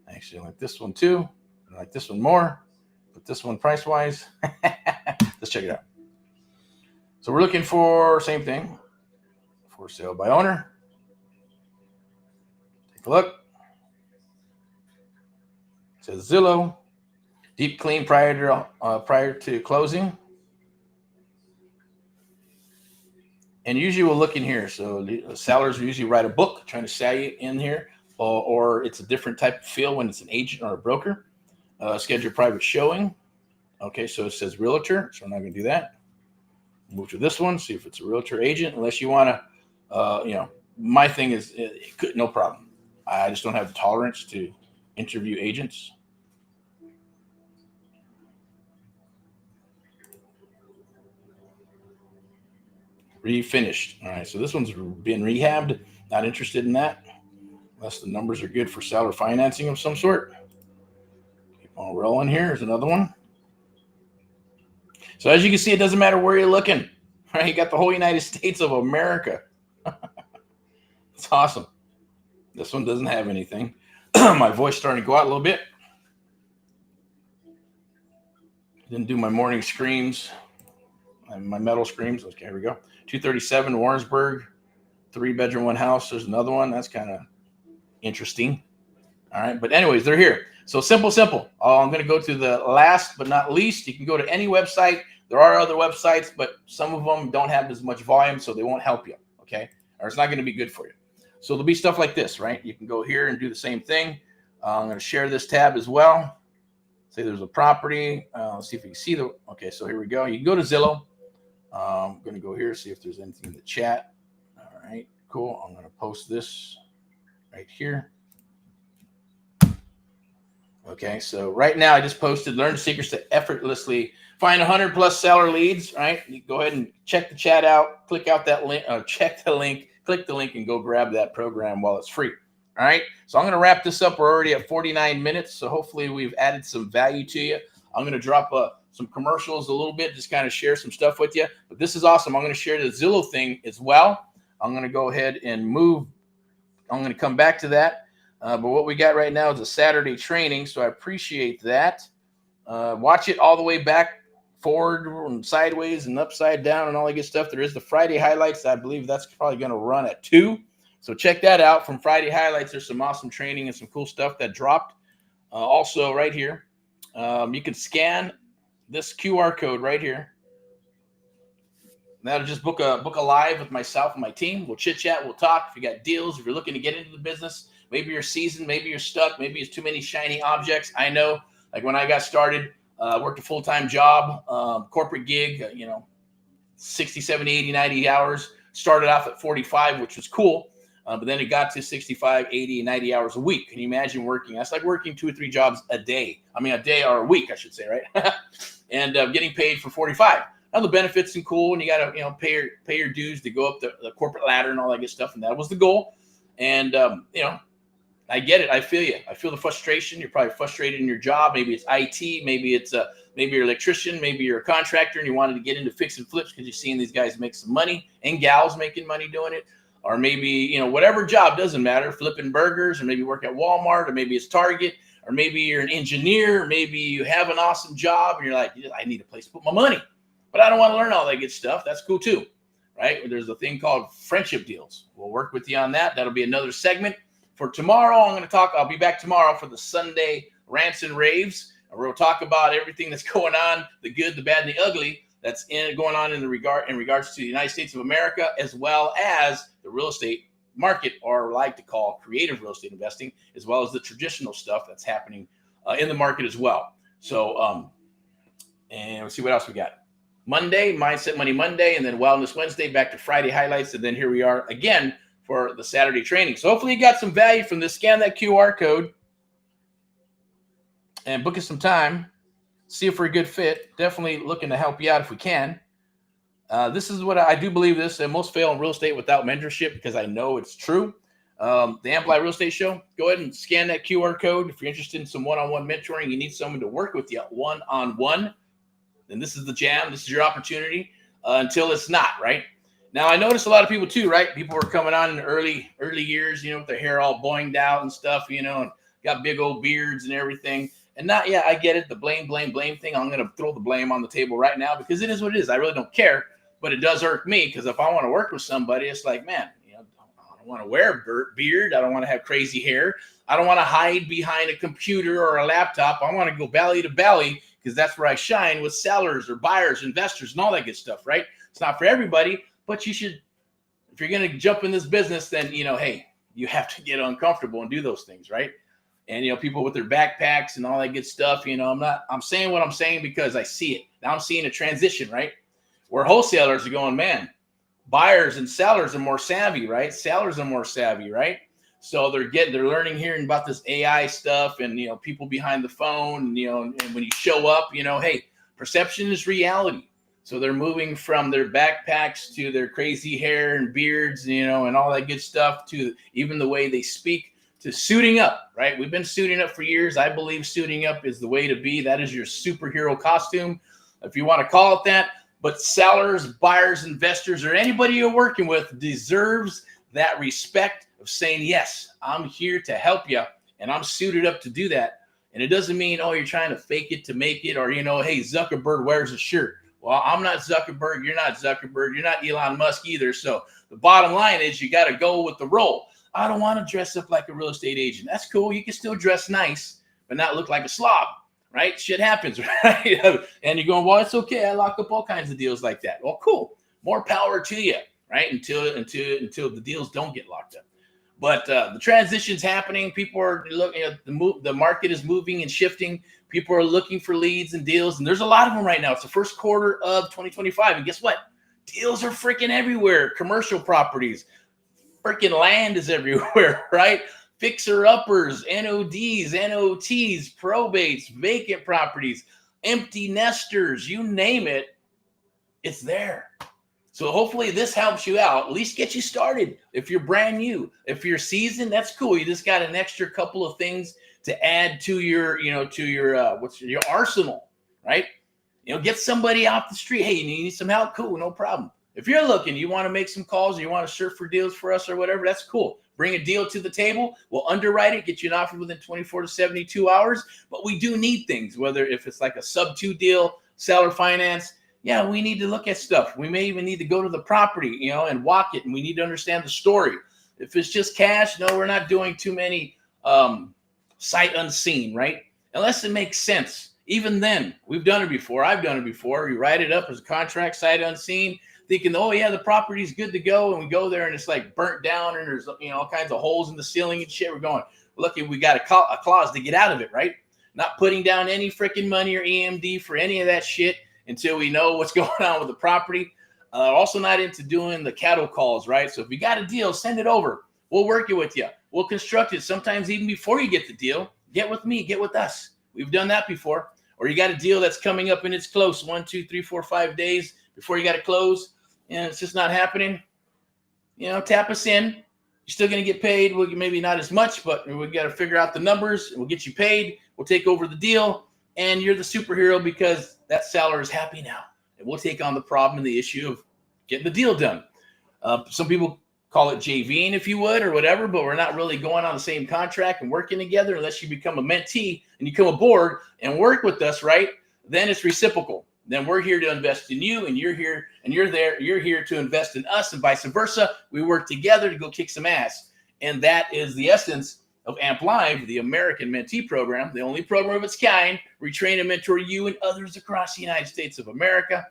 Actually, I like this one too. I like this one more. But this one price-wise. Let's check it out. So we're looking for same thing. For sale by owner. Take a look. It says Zillow. Deep clean prior to closing. And usually we'll look in here. So the sellers usually write a book trying to sell you in here, or it's a different type of feel when it's an agent or a broker. Schedule private showing. Okay, so it says realtor, so we're not going to do that. Move to this one, see if it's a realtor agent, unless you want to, my thing is, no problem. I just don't have the tolerance to interview agents. Refinished. All right, so this one's been rehabbed. Not interested in that, unless the numbers are good for seller financing of some sort. Keep on rolling here. Here's another one. So as you can see, it doesn't matter where you're looking. Right? You got the whole United States of America. It's awesome. This one doesn't have anything. My voice starting to go out a little bit. Didn't do my morning screams. My metal screams. Okay, here we go. 237 Warrensburg, 3-bedroom, 1 house. There's another one. That's kind of interesting. All right, but anyways, they're here. So simple. I'm going to go to the last but not least. You can go to any website. There are other websites, but some of them don't have as much volume, so they won't help you, okay? Or it's not going to be good for you. So there'll be stuff like this, right? You can go here and do the same thing. I'm going to share this tab as well. Say there's a property. Let's see if you can see the. Okay, so here we go. You can go to Zillow. I'm going to go here, see if there's anything in the chat. All right, cool. I'm going to post this right here. Okay, so right now I just posted learn the secrets to effortlessly find 100 plus seller leads, right? You go ahead and check the chat out, click out that link, check the link, click the link and go grab that program while it's free. All right, so I'm going to wrap this up. We're already at 49 minutes, so hopefully we've added some value to you. I'm going to drop some commercials a little bit, just kind of share some stuff with you. But this is awesome. I'm going to share the Zillow thing as well. I'm going to go ahead and move. I'm going to come back to that. But what we got right now is a Saturday training, so I appreciate that. Watch it all the way back forward and sideways and upside down and all that good stuff. There is the Friday highlights. I believe that's probably going to run at 2. So check that out. From Friday highlights, there's some awesome training and some cool stuff that dropped. Also right here, you can scan this QR code right here. That'll just book a live with myself and my team. We'll chit chat. We'll talk. If you got deals, if you're looking to get into the business, maybe you're seasoned, maybe you're stuck, maybe it's too many shiny objects. I know, like when I got started, worked a full-time job, corporate gig, 60, 70, 80, 90 hours. Started off at 45, which was cool. But then it got to 65, 80, 90 hours a week. Can you imagine working? That's like working 2 or 3 jobs a day. I mean, a day or a week, I should say, right? And getting paid for 45. Now the benefits and cool, and you got to pay your dues to go up the corporate ladder and all that good stuff, and that was the goal. And I get it. I feel you. I feel the frustration. You're probably frustrated in your job. Maybe it's IT. Maybe it's maybe you're an electrician. Maybe you're a contractor and you wanted to get into fix and flips because you're seeing these guys make some money and gals making money doing it. Or maybe, whatever job, doesn't matter, flipping burgers, or maybe work at Walmart, or maybe it's Target, or maybe you're an engineer, or maybe you have an awesome job and you're like, I need a place to put my money, but I don't want to learn all that good stuff. That's cool too, right? There's a thing called friendship deals. We'll work with you on that. That'll be another segment. For tomorrow, I'll be back tomorrow for the Sunday rants and raves. And we'll talk about everything that's going on, the good, the bad, and the ugly that's going on in regards to the United States of America, as well as the real estate market, or like to call creative real estate investing, as well as the traditional stuff that's happening in the market as well. So, and let's see what else we got. Monday, Mindset Money Monday, and then Wellness Wednesday, back to Friday highlights, and then here we are again for the Saturday training. So hopefully you got some value from this. Scan that QR code and book us some time. See if we're a good fit. Definitely looking to help you out if we can. This is what I do believe this, and most fail in real estate without mentorship, because I know it's true. The Amplify Real Estate Show, go ahead and scan that QR code. If you're interested in some one-on-one mentoring, you need someone to work with you one-on-one, then this is the jam. This is your opportunity until it's not, right? Now, I noticed a lot of people too, right? People were coming on in the early years, with their hair all boinged out and stuff, and got big old beards and everything. And I get it, the blame thing. I'm going to throw the blame on the table right now because it is what it is. I really don't care, but it does irk me, because if I want to work with somebody, it's like, man, I don't want to wear a beard. I don't want to have crazy hair. I don't want to hide behind a computer or a laptop. I want to go belly to belly, because that's where I shine with sellers or buyers, investors, and all that good stuff, right? It's not for everybody, but you should, if you're going to jump in this business, then, hey, you have to get uncomfortable and do those things, right? And, people with their backpacks and all that good stuff, I'm saying what I'm saying because I see it. Now I'm seeing a transition, right? Where wholesalers are going, man, buyers and sellers are more savvy, right? Sellers are more savvy, right? So they're learning, hearing about this AI stuff and, people behind the phone, and when you show up, hey, perception is reality. So they're moving from their backpacks to their crazy hair and beards, and all that good stuff, to even the way they speak, to suiting up, right? We've been suiting up for years. I believe suiting up is the way to be. That is your superhero costume, if you want to call it that. But sellers, buyers, investors, or anybody you're working with deserves that respect of saying, yes, I'm here to help you, and I'm suited up to do that. And it doesn't mean, you're trying to fake it to make it, or, hey, Zuckerberg wears a shirt. Well, I'm not Zuckerberg. You're not Zuckerberg. You're not Elon Musk either. So the bottom line is you got to go with the role. I don't want to dress up like a real estate agent. That's cool. You can still dress nice, but not look like a slob, right? Shit happens, right? And you're going, well, it's okay. I lock up all kinds of deals like that. Well, cool. More power to you, right? Until the deals don't get locked up. But the transition's happening. People are looking at the market is moving and shifting. People are looking for leads and deals, and there's a lot of them right now. It's the first quarter of 2025, and guess what? Deals are freaking everywhere. Commercial properties, freaking land is everywhere, right? Fixer-uppers, NODs, NOTs, probates, vacant properties, empty nesters, you name it, it's there. So hopefully this helps you out, at least get you started. If you're brand new, if you're seasoned, that's cool. You just got an extra couple of things to add to your, your arsenal, right? Get somebody off the street. Hey, you need some help? Cool, no problem. If you're looking, you want to make some calls, or you want to surf for deals for us or whatever, that's cool. Bring a deal to the table. We'll underwrite it, get you an offer within 24 to 72 hours. But we do need things, whether if it's like a sub 2 deal, seller finance. Yeah, we need to look at stuff. We may even need to go to the property, and walk it, and we need to understand the story. If it's just cash, no, we're not doing too many sight unseen, right? Unless it makes sense. Even then, we've done it before. I've done it before. You write it up as a contract, sight unseen, thinking, oh yeah, the property's good to go, and we go there and it's like burnt down and there's all kinds of holes in the ceiling and shit. We're going, lucky we got a clause to get out of it, right? Not putting down any freaking money or EMD for any of that shit until we know what's going on with the property. Also not into doing the cattle calls, right? So if you got a deal, send it over. We'll work it with you. We'll construct it. Sometimes even before you get the deal, get with me, get with us. We've done that before. Or you got a deal that's coming up and it's close, 1, 2, 3, 4, 5 days before you got to close, and it's just not happening. Tap us in. You're still going to get paid. Well, maybe not as much, but we got to figure out the numbers. We'll get you paid. We'll take over the deal, and you're the superhero because that seller is happy now. And we'll take on the problem and the issue of getting the deal done. Some people call it JVing, if you would, or whatever, but we're not really going on the same contract and working together unless you become a mentee and you come aboard and work with us, right? Then it's reciprocal. Then we're here to invest in you, and you're here, and you're there. You're here to invest in us, and vice versa. We work together to go kick some ass. And that is the essence of AMP Live, the American Mentee Program, the only program of its kind. We train and mentor you and others across the United States of America.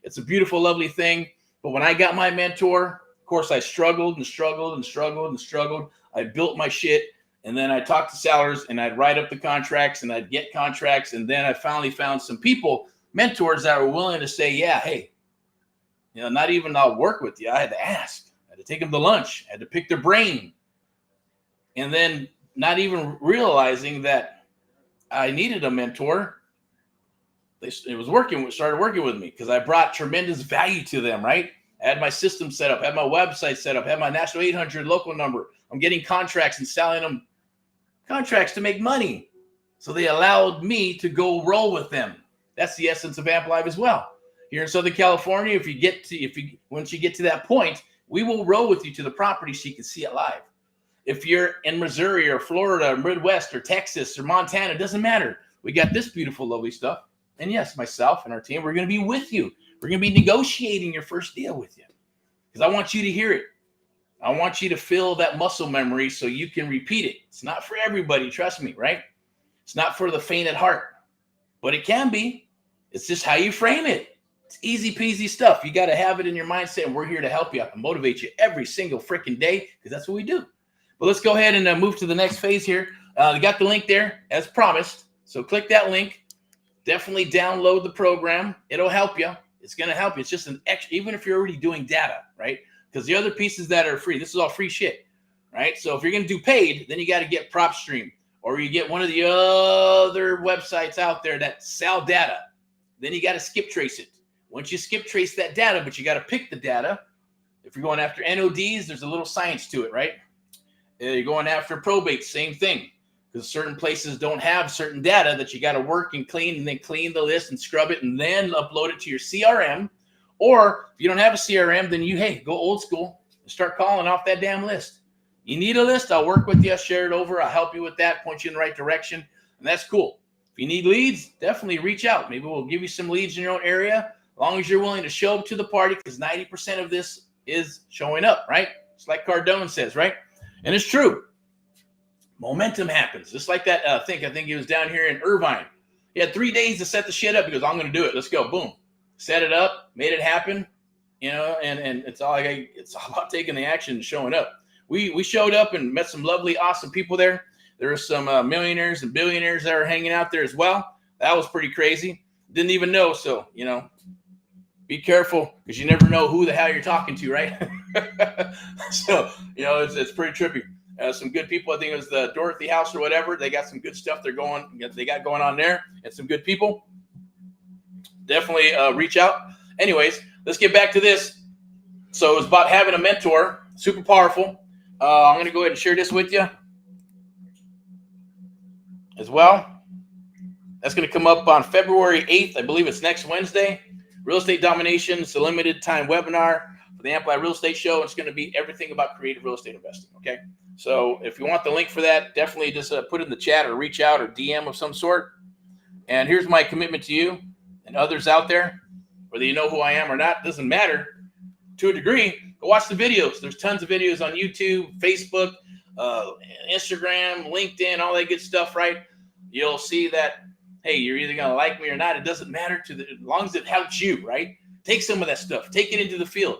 It's a beautiful, lovely thing. But when I got my mentor, of course, I struggled and struggled and struggled and struggled. I built my shit, and then I talked to sellers, and I'd write up the contracts, and I'd get contracts, and then I finally found some people, mentors that were willing to say, yeah, hey, not even I'll work with you. I had to ask. I had to take them to lunch. I had to pick their brain. And then not even realizing that I needed a mentor, started working with me because I brought tremendous value to them, right? I had my system set up, had my website set up, had my national 800 local number. I'm getting contracts and selling them contracts to make money. So they allowed me to go roll with them. That's the essence of AMP Live as well. Here in Southern California, once you get to that point, we will roll with you to the property so you can see it live. If you're in Missouri or Florida or Midwest or Texas or Montana, it doesn't matter. We got this beautiful, lovely stuff. And yes, myself and our team, we're going to be with you. We're going to be negotiating your first deal with you because I want you to hear it. I want you to feel that muscle memory so you can repeat it. It's not for everybody, trust me, right? It's not for the faint at heart, but it can be. It's just how you frame it. It's easy peasy stuff. You got to have it in your mindset, and we're here to help you and motivate you every single freaking day because that's what we do. But let's go ahead and move to the next phase here. We got the link there as promised. So click that link. Definitely download the program. It'll help you. It's going to help you. It's just an extra, even if you're already doing data, right? Because the other pieces that are free, this is all free shit, right? So if you're going to do paid, then you got to get PropStream, or you get one of the other websites out there that sell data. Then you got to skip trace it. Once you skip trace that data, but you got to pick the data. If you're going after NODs, there's a little science to it, right? You're going after probate, same thing. Because certain places don't have certain data that you got to work and clean, and then clean the list and scrub it and then upload it to your CRM. Or if you don't have a CRM, then go old school and start calling off that damn list. You need a list, I'll work with you. I'll share it over. I'll help you with that, point you in the right direction. And that's cool. If you need leads, definitely reach out. Maybe we'll give you some leads in your own area, as long as you're willing to show up to the party, because 90% of this is showing up, right? It's like Cardone says, right? And it's true. Momentum happens. Just like that I think he was down here in Irvine. He had 3 days to set the shit up. He goes, I'm going to do it. Let's go. Boom. Set it up, made it happen, and it's all about taking the action and showing up. We showed up and met some lovely, awesome people there. There were some millionaires and billionaires that were hanging out there as well. That was pretty crazy. Didn't even know. So, be careful because you never know who the hell you're talking to, right? So, it's pretty trippy. Some good people. I think it was the Dorothy House or whatever. They got some good stuff they got going on there, and some good people. Definitely reach out. Anyways, let's get back to this. So it was about having a mentor. Super powerful. I'm going to go ahead and share this with you as well. That's going to come up on February 8th. I believe it's next Wednesday. Real Estate Domination. It's a limited time webinar for the AMP Live Real Estate Show. It's going to be everything about creative real estate investing. Okay. So if you want the link for that, definitely just put it in the chat or reach out or DM of some sort. And here's my commitment to you. and others out there, whether you know who I am or not, doesn't matter to a degree. Go watch the videos. There's tons of videos on YouTube, Facebook, Instagram, LinkedIn, all that good stuff, right? You'll see that, hey, you're either going to like me or not. It doesn't matter as long as it helps you, right? Take some of that stuff. Take it into the field.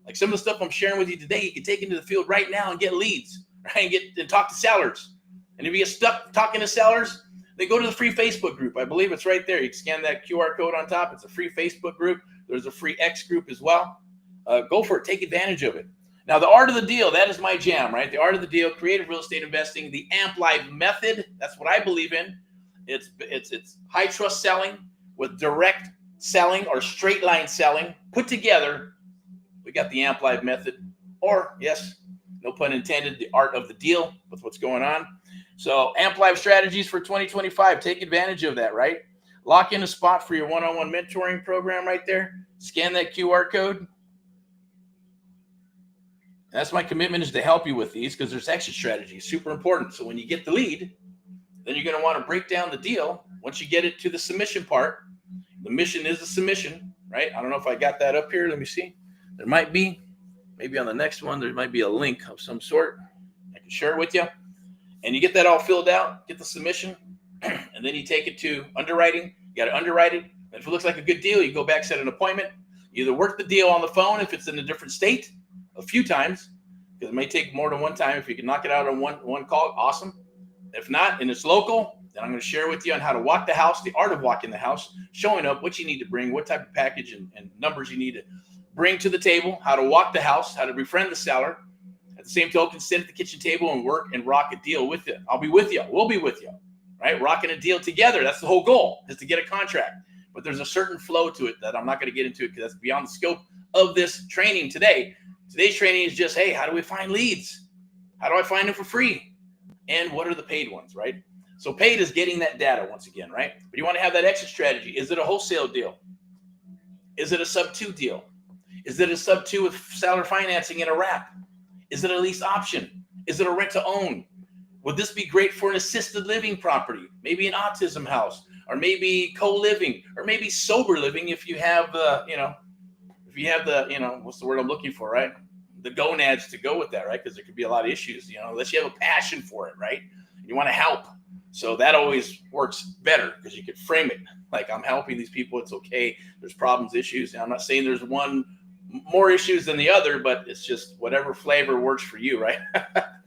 Like some of the stuff I'm sharing with you today, you can take into the field right now and get leads, right? And talk to sellers. And if you get stuck talking to sellers, then go to the free Facebook group. I believe it's right there. You can scan that QR code on top. It's a free Facebook group. There's a free X group as well. Go for it. Take advantage of it. Now, the art of the deal, that is my jam, right? The art of the deal, creative real estate investing, the AMP Live method. That's what I believe in. It's high trust selling with direct selling or straight line selling put together. We got the AMP Live method, or yes, no pun intended, the art of the deal with what's going on. So AMP Live strategies for 2025. Take advantage of that, right? Lock in a spot for your one-on-one mentoring program right there. Scan that QR code. And that's my commitment, is to help you with these, because there's exit strategies, super important. So when you get the lead, then you're going to want to break down the deal. Once you get it to the submission part, the mission is the submission, right? I don't know if I got that up here. Let me see. There might be, maybe on the next one, there might be a link of some sort. I can share it with you. And you get that all filled out, get the submission, and then you take it to underwriting. You got to underwrite it. And if it looks like a good deal, you go back, set an appointment. You either work the deal on the phone if it's in a different state a few times, because it may take more than one time. If you can knock it out on one call, awesome. If not, and it's local, then I'm going to share with you on how to walk the house, the art of walking the house, showing up, what you need to bring, what type of package and numbers you need to bring to the table, how to walk the house, how to befriend the seller. At the same token, sit at the kitchen table and work and rock a deal with you. I'll be with you. We'll be with you, right? Rocking a deal together. That's the whole goal, is to get a contract. But there's a certain flow to it that I'm not going to get into it, because that's beyond the scope of this training today. Today's training is just, hey, how do we find leads? How do I find them for free? And what are the paid ones, right? So paid is getting that data once again, right? But you want to have that exit strategy. Is it a wholesale deal? Is it a sub-2 deal? Is it a sub-2 with seller financing and a wrap? Is it a lease option? Is it a rent-to-own? Would this be great for an assisted living property? Maybe an autism house, or maybe co-living, or maybe sober living if you have the, what's the word I'm looking for, right? The gonads to go with that, right? Because there could be a lot of issues, unless you have a passion for it, right? You want to help. So that always works better, because you could frame it like, I'm helping these people. It's okay. There's problems, issues. And I'm not saying there's one more issues than the other, but it's just whatever flavor works for you, right?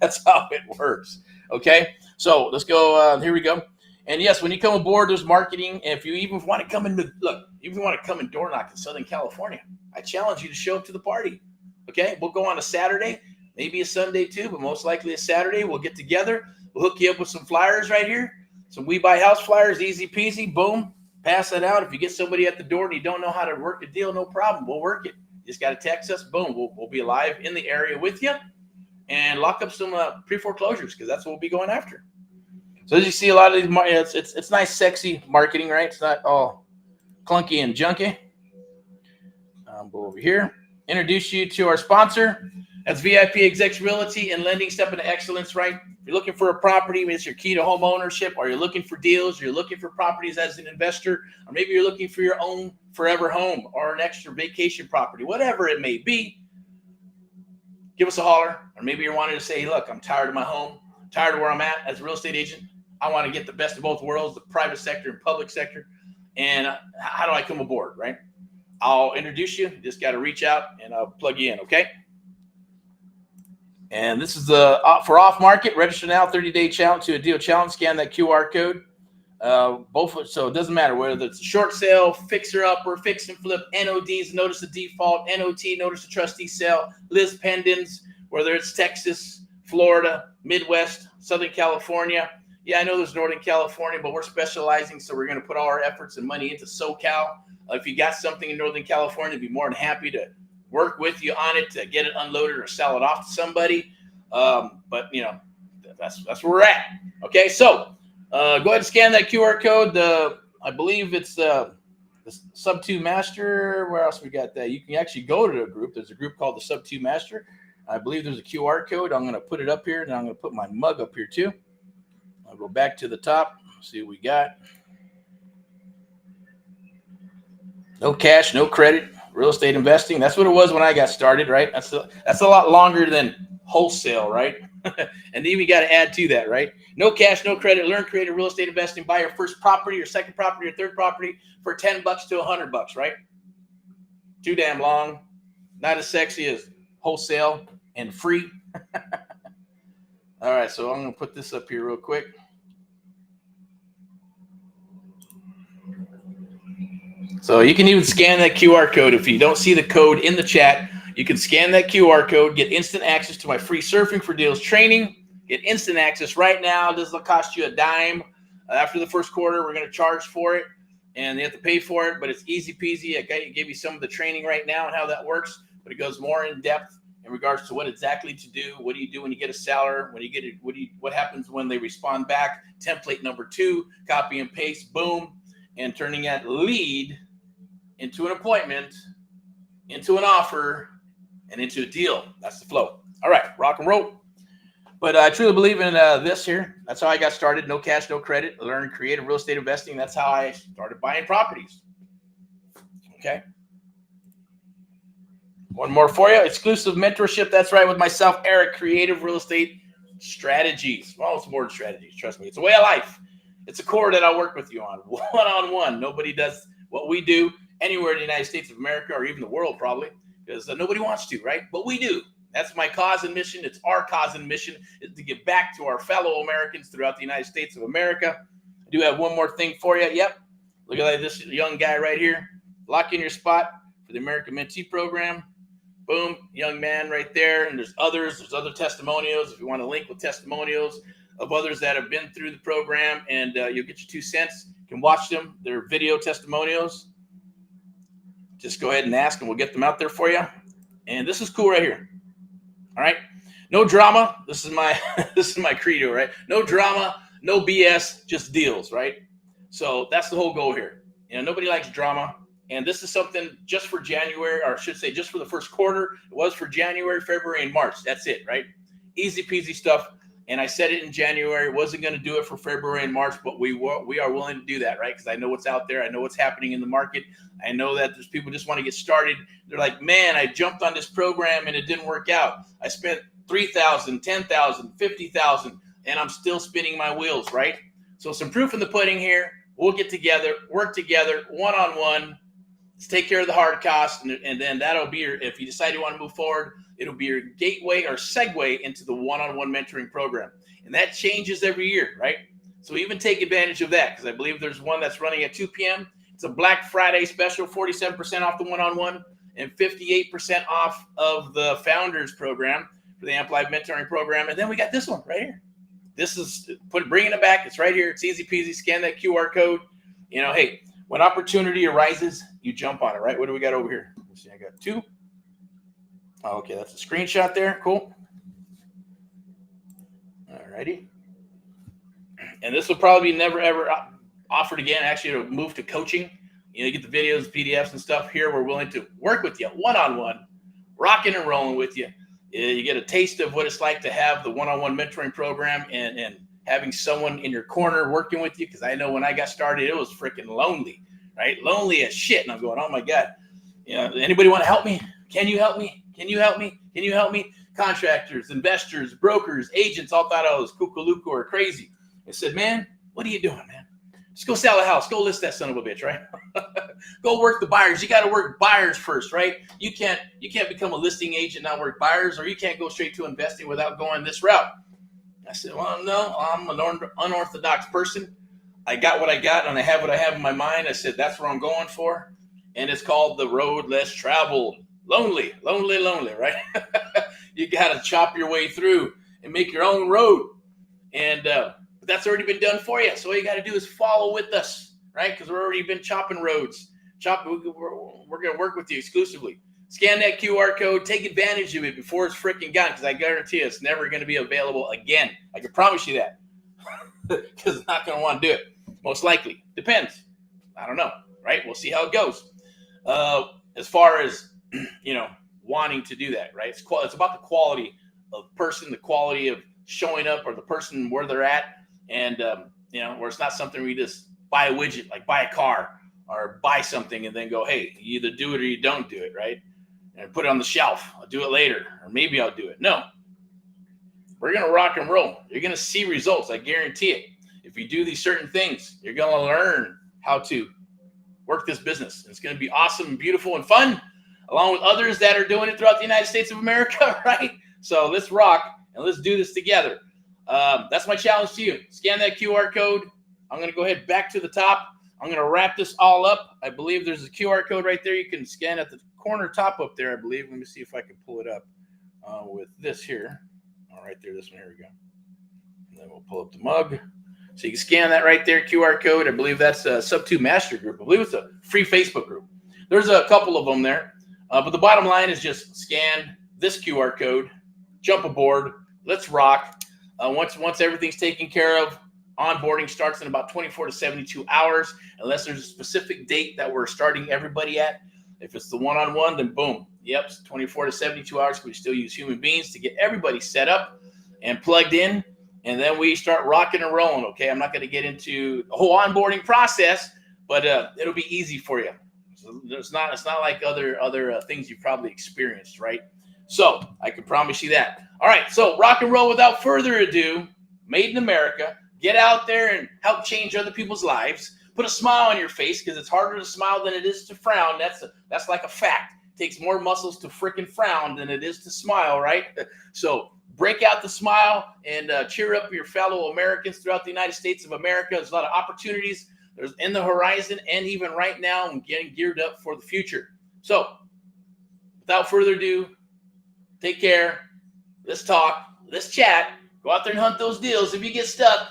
That's how it works. Okay. So let's go. Here we go. And yes, when you come aboard, there's marketing. And if you even want to come and door knock in Southern California, I challenge you to show up to the party. Okay. We'll go on a Saturday, maybe a Sunday too, but most likely a Saturday. We'll get together. We'll hook you up with some flyers right here. Some We Buy House flyers, easy peasy. Boom. Pass that out. If you get somebody at the door and you don't know how to work a deal, no problem. We'll work it. You just got to text us. Boom. We'll be live in the area with you, and lock up some pre-foreclosures, because that's what we'll be going after. So as you see, a lot of these, it's nice, sexy marketing, right? It's not all clunky and junky. Go over here. Introduce you to our sponsor. That's VIP Execs Realty and Lending, Step into Excellence, right? If you're looking for a property, maybe it's your key to home ownership, or you're looking for deals, or you're looking for properties as an investor, or maybe you're looking for your own forever home or an extra vacation property, whatever it may be, give us a holler. Or maybe you're wanting to say, hey, look, I'm tired of my home, tired of where I'm at as a real estate agent. I want to get the best of both worlds, the private sector and public sector. And how do I come aboard, right? I'll introduce you. You just got to reach out and I'll plug you in, okay? And this is the for off market. Register now, 30-day challenge to a deal challenge. Scan that QR code. So it doesn't matter whether it's a short sale, fixer upper, fix and flip, NODs, notice of default, NOT, notice of trustee sale, Liz pendants, whether it's Texas, Florida, Midwest, Southern California. Yeah, I know there's Northern California, but we're specializing, so we're going to put all our efforts and money into SoCal. If you got something in Northern California, I'd be more than happy to work with you on it to get it unloaded or sell it off to somebody. But that's where we're at. Okay, so go ahead and scan that QR code. I believe it's the Sub-2 Master. Where else we got that? You can actually go to a group. There's a group called the Sub-2 Master. I believe there's a QR code. I'm going to put it up here, and I'm going to put my mug up here too. I'll go back to the top, see what we got. No cash, no credit, real estate investing. That's what it was when I got started, right? That's a lot longer than wholesale, right? And then we got to add to that, right? No cash, no credit, learn creative real estate investing, buy your first property, your second property, your third property for $10 to $100, right? Too damn long. Not as sexy as wholesale and free. All right, so I'm going to put this up here real quick. So you can even scan that QR code. If you don't see the code in the chat, you can scan that QR code, get instant access to my free Surfing for Deals training, get instant access right now. This will cost you a dime. After the first quarter, we're going to charge for it, and you have to pay for it, but it's easy peasy. I gave you some of the training right now and how that works, but it goes more in depth in regards to what exactly to do. What do you do when you get a seller? When you get it, what happens when they respond back? Template number 2, copy and paste, boom, and turning that lead into an appointment, into an offer, and into a deal. That's the flow. All right, rock and roll. But I truly believe in this here. That's how I got started. No cash, no credit. Learn creative real estate investing. That's how I started buying properties. Okay. One more for you. Exclusive mentorship. That's right, with myself, Erick, creative real estate strategies. Well, it's more than strategies. Trust me. It's a way of life. It's a core that I'll work with you on, one-on-one. Nobody does what we do anywhere in the United States of America, or even the world probably, because nobody wants to, right? But we do. That's my cause and mission. It's our cause and mission, is to give back to our fellow Americans throughout the United States of America. I do have one more thing for you. Yep. Look at this young guy right here. Lock in your spot for the American Mentee Program. Boom, young man right there. And there's others. There's other testimonials. If you want to link with testimonials of others that have been through the program, and you'll get your 2 cents. You can watch them. They're video testimonials. Just go ahead and ask, and we'll get them out there for you. And this is cool right here. All right, no drama. This is my credo, right? No drama, no BS, just deals, right? So that's the whole goal here. Nobody likes drama, and this is something just for January, or I should say, just for the first quarter. It was for January, February, and March. That's it, right? Easy peasy stuff. And I said it in January. Wasn't going to do it for February and March, but we are willing to do that, right? Because I know what's out there. I know what's happening in the market. I know that there's people just want to get started. They're like, man, I jumped on this program and it didn't work out. I spent $3,000, $10,000, $50,000, and I'm still spinning my wheels, right? So some proof in the pudding here. We'll get together, work together, one-on-one. Let's take care of the hard costs, and then that'll be if you decide you want to move forward, it'll be your gateway or segue into the one-on-one mentoring program. And that changes every year, right? So even take advantage of that, because I believe there's one that's running at 2 p.m. It's a Black Friday special, 47% off the one-on-one and 58% off of the Founders Program for the Amplified Mentoring Program. And then we got this one right here. This is bringing it back. It's right here. It's easy peasy. Scan that QR code. Hey, when opportunity arises, you jump on it, right? What do we got over here? Let's see, I got 2. Oh, okay, that's a screenshot there. Cool. All righty. And this will probably be never, ever offered again. Actually, it'll move to coaching. You get the videos, PDFs, and stuff here. We're willing to work with you one-on-one, rocking and rolling with you. You get a taste of what it's like to have the one-on-one mentoring program and having someone in your corner working with you, because I know when I got started, it was freaking lonely, right? Lonely as shit. And I'm going, oh, my God. Anybody want to help me? Can you help me? Can you help me? Can you help me? Contractors, investors, brokers, agents all thought I was cuckoo or crazy. I said, man, what are you doing, man? Just go sell a house. Go list that son of a bitch, right? Go work the buyers. You got to work buyers first, right? You can't become a listing agent, not work buyers, or you can't go straight to investing without going this route. I said, well, no, I'm an unorthodox person. I got what I got, and I have what I have in my mind. I said, that's what I'm going for. And it's called the road less traveled. Lonely, right? You got to chop your way through and make your own road. And but that's already been done for you. So all you got to do is follow with us, right? Because we've already been chopping roads. We're going to work with you exclusively. Scan that QR code. Take advantage of it before it's freaking gone, because I guarantee you it's never going to be available again. I can promise you that, because it's not going to want to do it. Most likely. Depends. I don't know, right? We'll see how it goes. As far as, wanting to do that, right? It's about the quality of person, the quality of showing up, or the person where they're at, and, where it's not something where you just buy a widget, like buy a car, or buy something and then go, hey, you either do it or you don't do it, right? And put it on the shelf. I'll do it later, or maybe I'll do it. No, we're going to rock and roll. You're going to see results. I guarantee it. If you do these certain things, you're going to learn how to work this business. It's going to be awesome and beautiful and fun, along with others that are doing it throughout the United States of America, right? So let's rock and let's do this together. That's my challenge to you. Scan that QR code. I'm going to go ahead back to the top. I'm going to wrap this all up. I believe there's a QR code right there. You can scan at the corner top up there, I believe. Let me see if I can pull it up with this here. All right there, this one. Here we go. And then we'll pull up the mug. So you can scan that right there, QR code. I believe that's a Sub2 Master Group. I believe it's a free Facebook group. There's a couple of them there. But the bottom line is just scan this QR code, jump aboard, let's rock. Once everything's taken care of, onboarding starts in about 24 to 72 hours, unless there's a specific date that we're starting everybody at. If it's the one-on-one, then boom. Yep, 24 to 72 hours. We still use human beings to get everybody set up and plugged in. And then we start rocking and rolling, okay? I'm not going to get into the whole onboarding process, but it'll be easy for you. So it's not like other things you've probably experienced, right? So I can promise you that. All right, so rock and roll without further ado. Made in America. Get out there and help change other people's lives. Put a smile on your face, because it's harder to smile than it is to frown. That's like a fact. It takes more muscles to freaking frown than it is to smile, right? So break out the smile and cheer up your fellow Americans throughout the United States of America. There's a lot of opportunities. There's in the horizon, and even right now, I'm getting geared up for the future. So without further ado, take care. Let's talk. Let's chat. Go out there and hunt those deals. If you get stuck,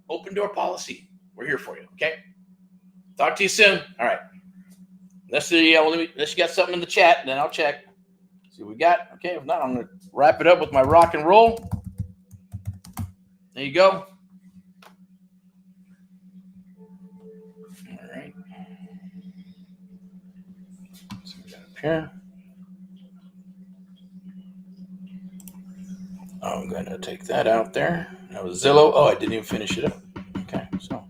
open door policy. We're here for you, okay? Talk to you soon. All right. Let's see. Unless you got something in the chat, then I'll check. See what we got. Okay, if not, I'm going to wrap it up with my rock and roll. There you go. All right. So we got up here. I'm going to take that out there. That was Zillow. Oh, I didn't even finish it up. Okay, so.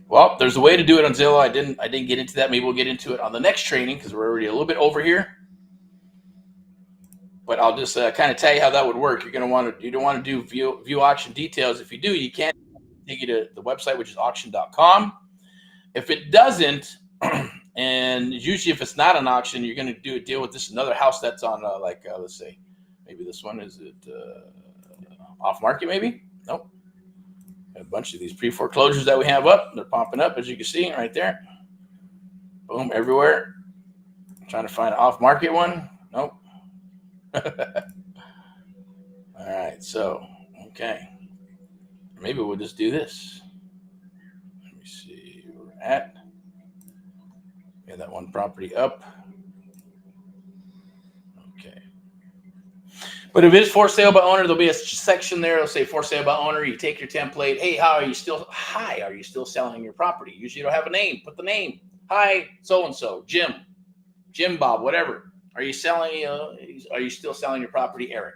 Well, there's a way to do it on Zillow. I didn't get into that. Maybe we'll get into it on the next training, because we're already a little bit over here. But I'll just kind of tell you how that would work. You don't want to do view auction details. If you do, you can't take you to the website, which is auction.com. If it doesn't, and usually if it's not an auction, you're going to do a deal with this another house that's on let's say maybe this one, is it off market? Maybe nope. A bunch of these pre-foreclosures that we have up, they're popping up, as you can see right there. Boom, everywhere. I'm trying to find an off market one. Nope. All right, so okay, maybe we'll just do this. Let me see where we're at. Get that one property up. Okay, but if it is for sale by owner, there'll be a section there. It'll say for sale by owner. You take your template. Hey, are you still selling your property? Usually you don't have a name. Put the name. Hi, so and so, Jim Bob, whatever. Are you still selling your property, Eric?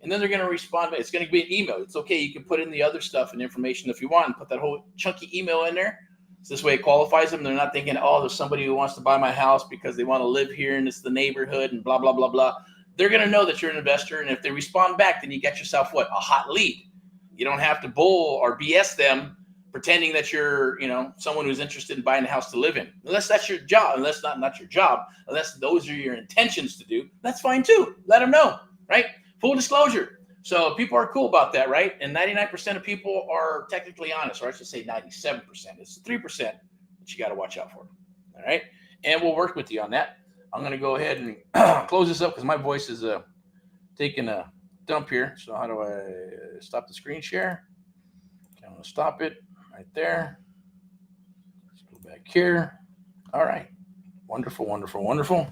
And then they're going to respond. It's going to be an email. It's okay. You can put in the other stuff and information if you want, and put that whole chunky email in there. So this way it qualifies them. They're not thinking, oh, there's somebody who wants to buy my house because they want to live here and it's the neighborhood and blah, blah, blah, blah. They're going to know that you're an investor. And if they respond back, then you get yourself what? A hot lead. You don't have to bull or BS them pretending that you're, someone who's interested in buying a house to live in. Unless that's your job, unless not your job, unless those are your intentions to do, that's fine too. Let them know, right? Full disclosure. So people are cool about that, right? And 99% of people are technically honest, or I should say 97%. It's 3% that you got to watch out for, all right? And we'll work with you on that. I'm going to go ahead and close this up because my voice is taking a dump here. So how do I stop the screen share? Okay, I'm going to stop it. Right there. Let's go back here. All right. Wonderful, wonderful, wonderful.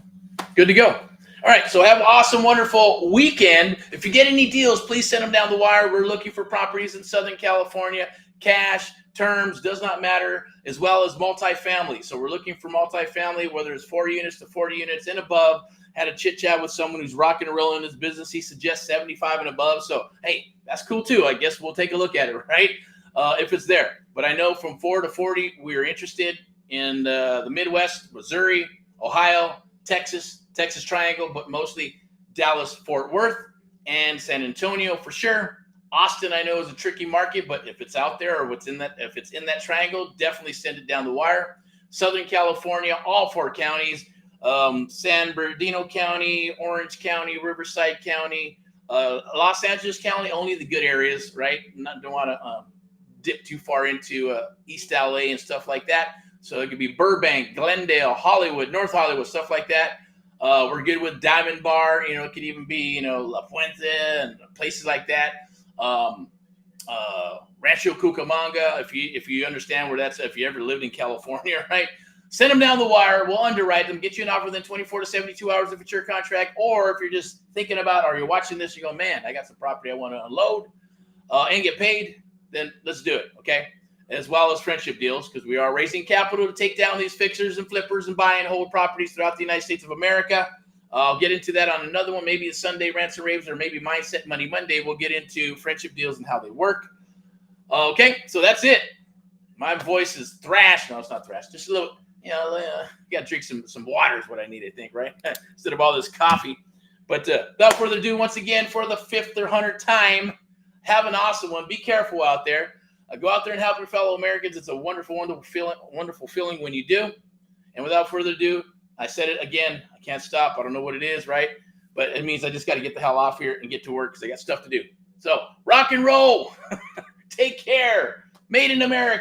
Good to go. All right. So have an awesome, wonderful weekend. If you get any deals, please send them down the wire. We're looking for properties in Southern California. Cash, terms, does not matter, as well as multifamily. So we're looking for multifamily, whether it's 4 units to 40 units and above. Had a chit chat with someone who's rocking and rolling in his business. He suggests 75 and above. So, hey, that's cool too. I guess we'll take a look at it, right? If it's there. But I know from 4 to 40, we're interested in the Midwest, Missouri, Ohio, Texas Triangle, but mostly Dallas, Fort Worth, and San Antonio for sure. Austin, I know, is a tricky market, but if it's out there or if it's in that triangle, definitely send it down the wire. Southern California, all 4 counties, San Bernardino County, Orange County, Riverside County, Los Angeles County, only the good areas, right? Don't want to dip too far into East LA and stuff like that. So it could be Burbank, Glendale, Hollywood, North Hollywood, stuff like that. We're good with Diamond Bar. It could even be, La Puente and places like that. Rancho Cucamonga, if you understand where that's, if you ever lived in California, right? Send them down the wire. We'll underwrite them, get you an offer within 24 to 72 hours if it's your contract. Or if you're just thinking about, or you're watching this, you go, man, I got some property I want to unload and get paid, then let's do it, okay? As well as friendship deals, because we are raising capital to take down these fixers and flippers and buy and hold properties throughout the United States of America. I'll get into that on another one, maybe a Sunday Rants and Raves, or maybe Mindset Money Monday. We'll get into friendship deals and how they work. Okay, so that's it. My voice is thrash. No, it's not thrash. Just a little, you got to drink some water is what I need, I think, right? Instead of all this coffee. But without further ado, once again, for the 5th or 100th time, have an awesome one. Be careful out there. Go out there and help your fellow Americans. It's a wonderful, wonderful feeling when you do. And without further ado, I said it again. I can't stop. I don't know what it is, right? But it means I just got to get the hell off here and get to work because I got stuff to do. So rock and roll. Take care. Made in America.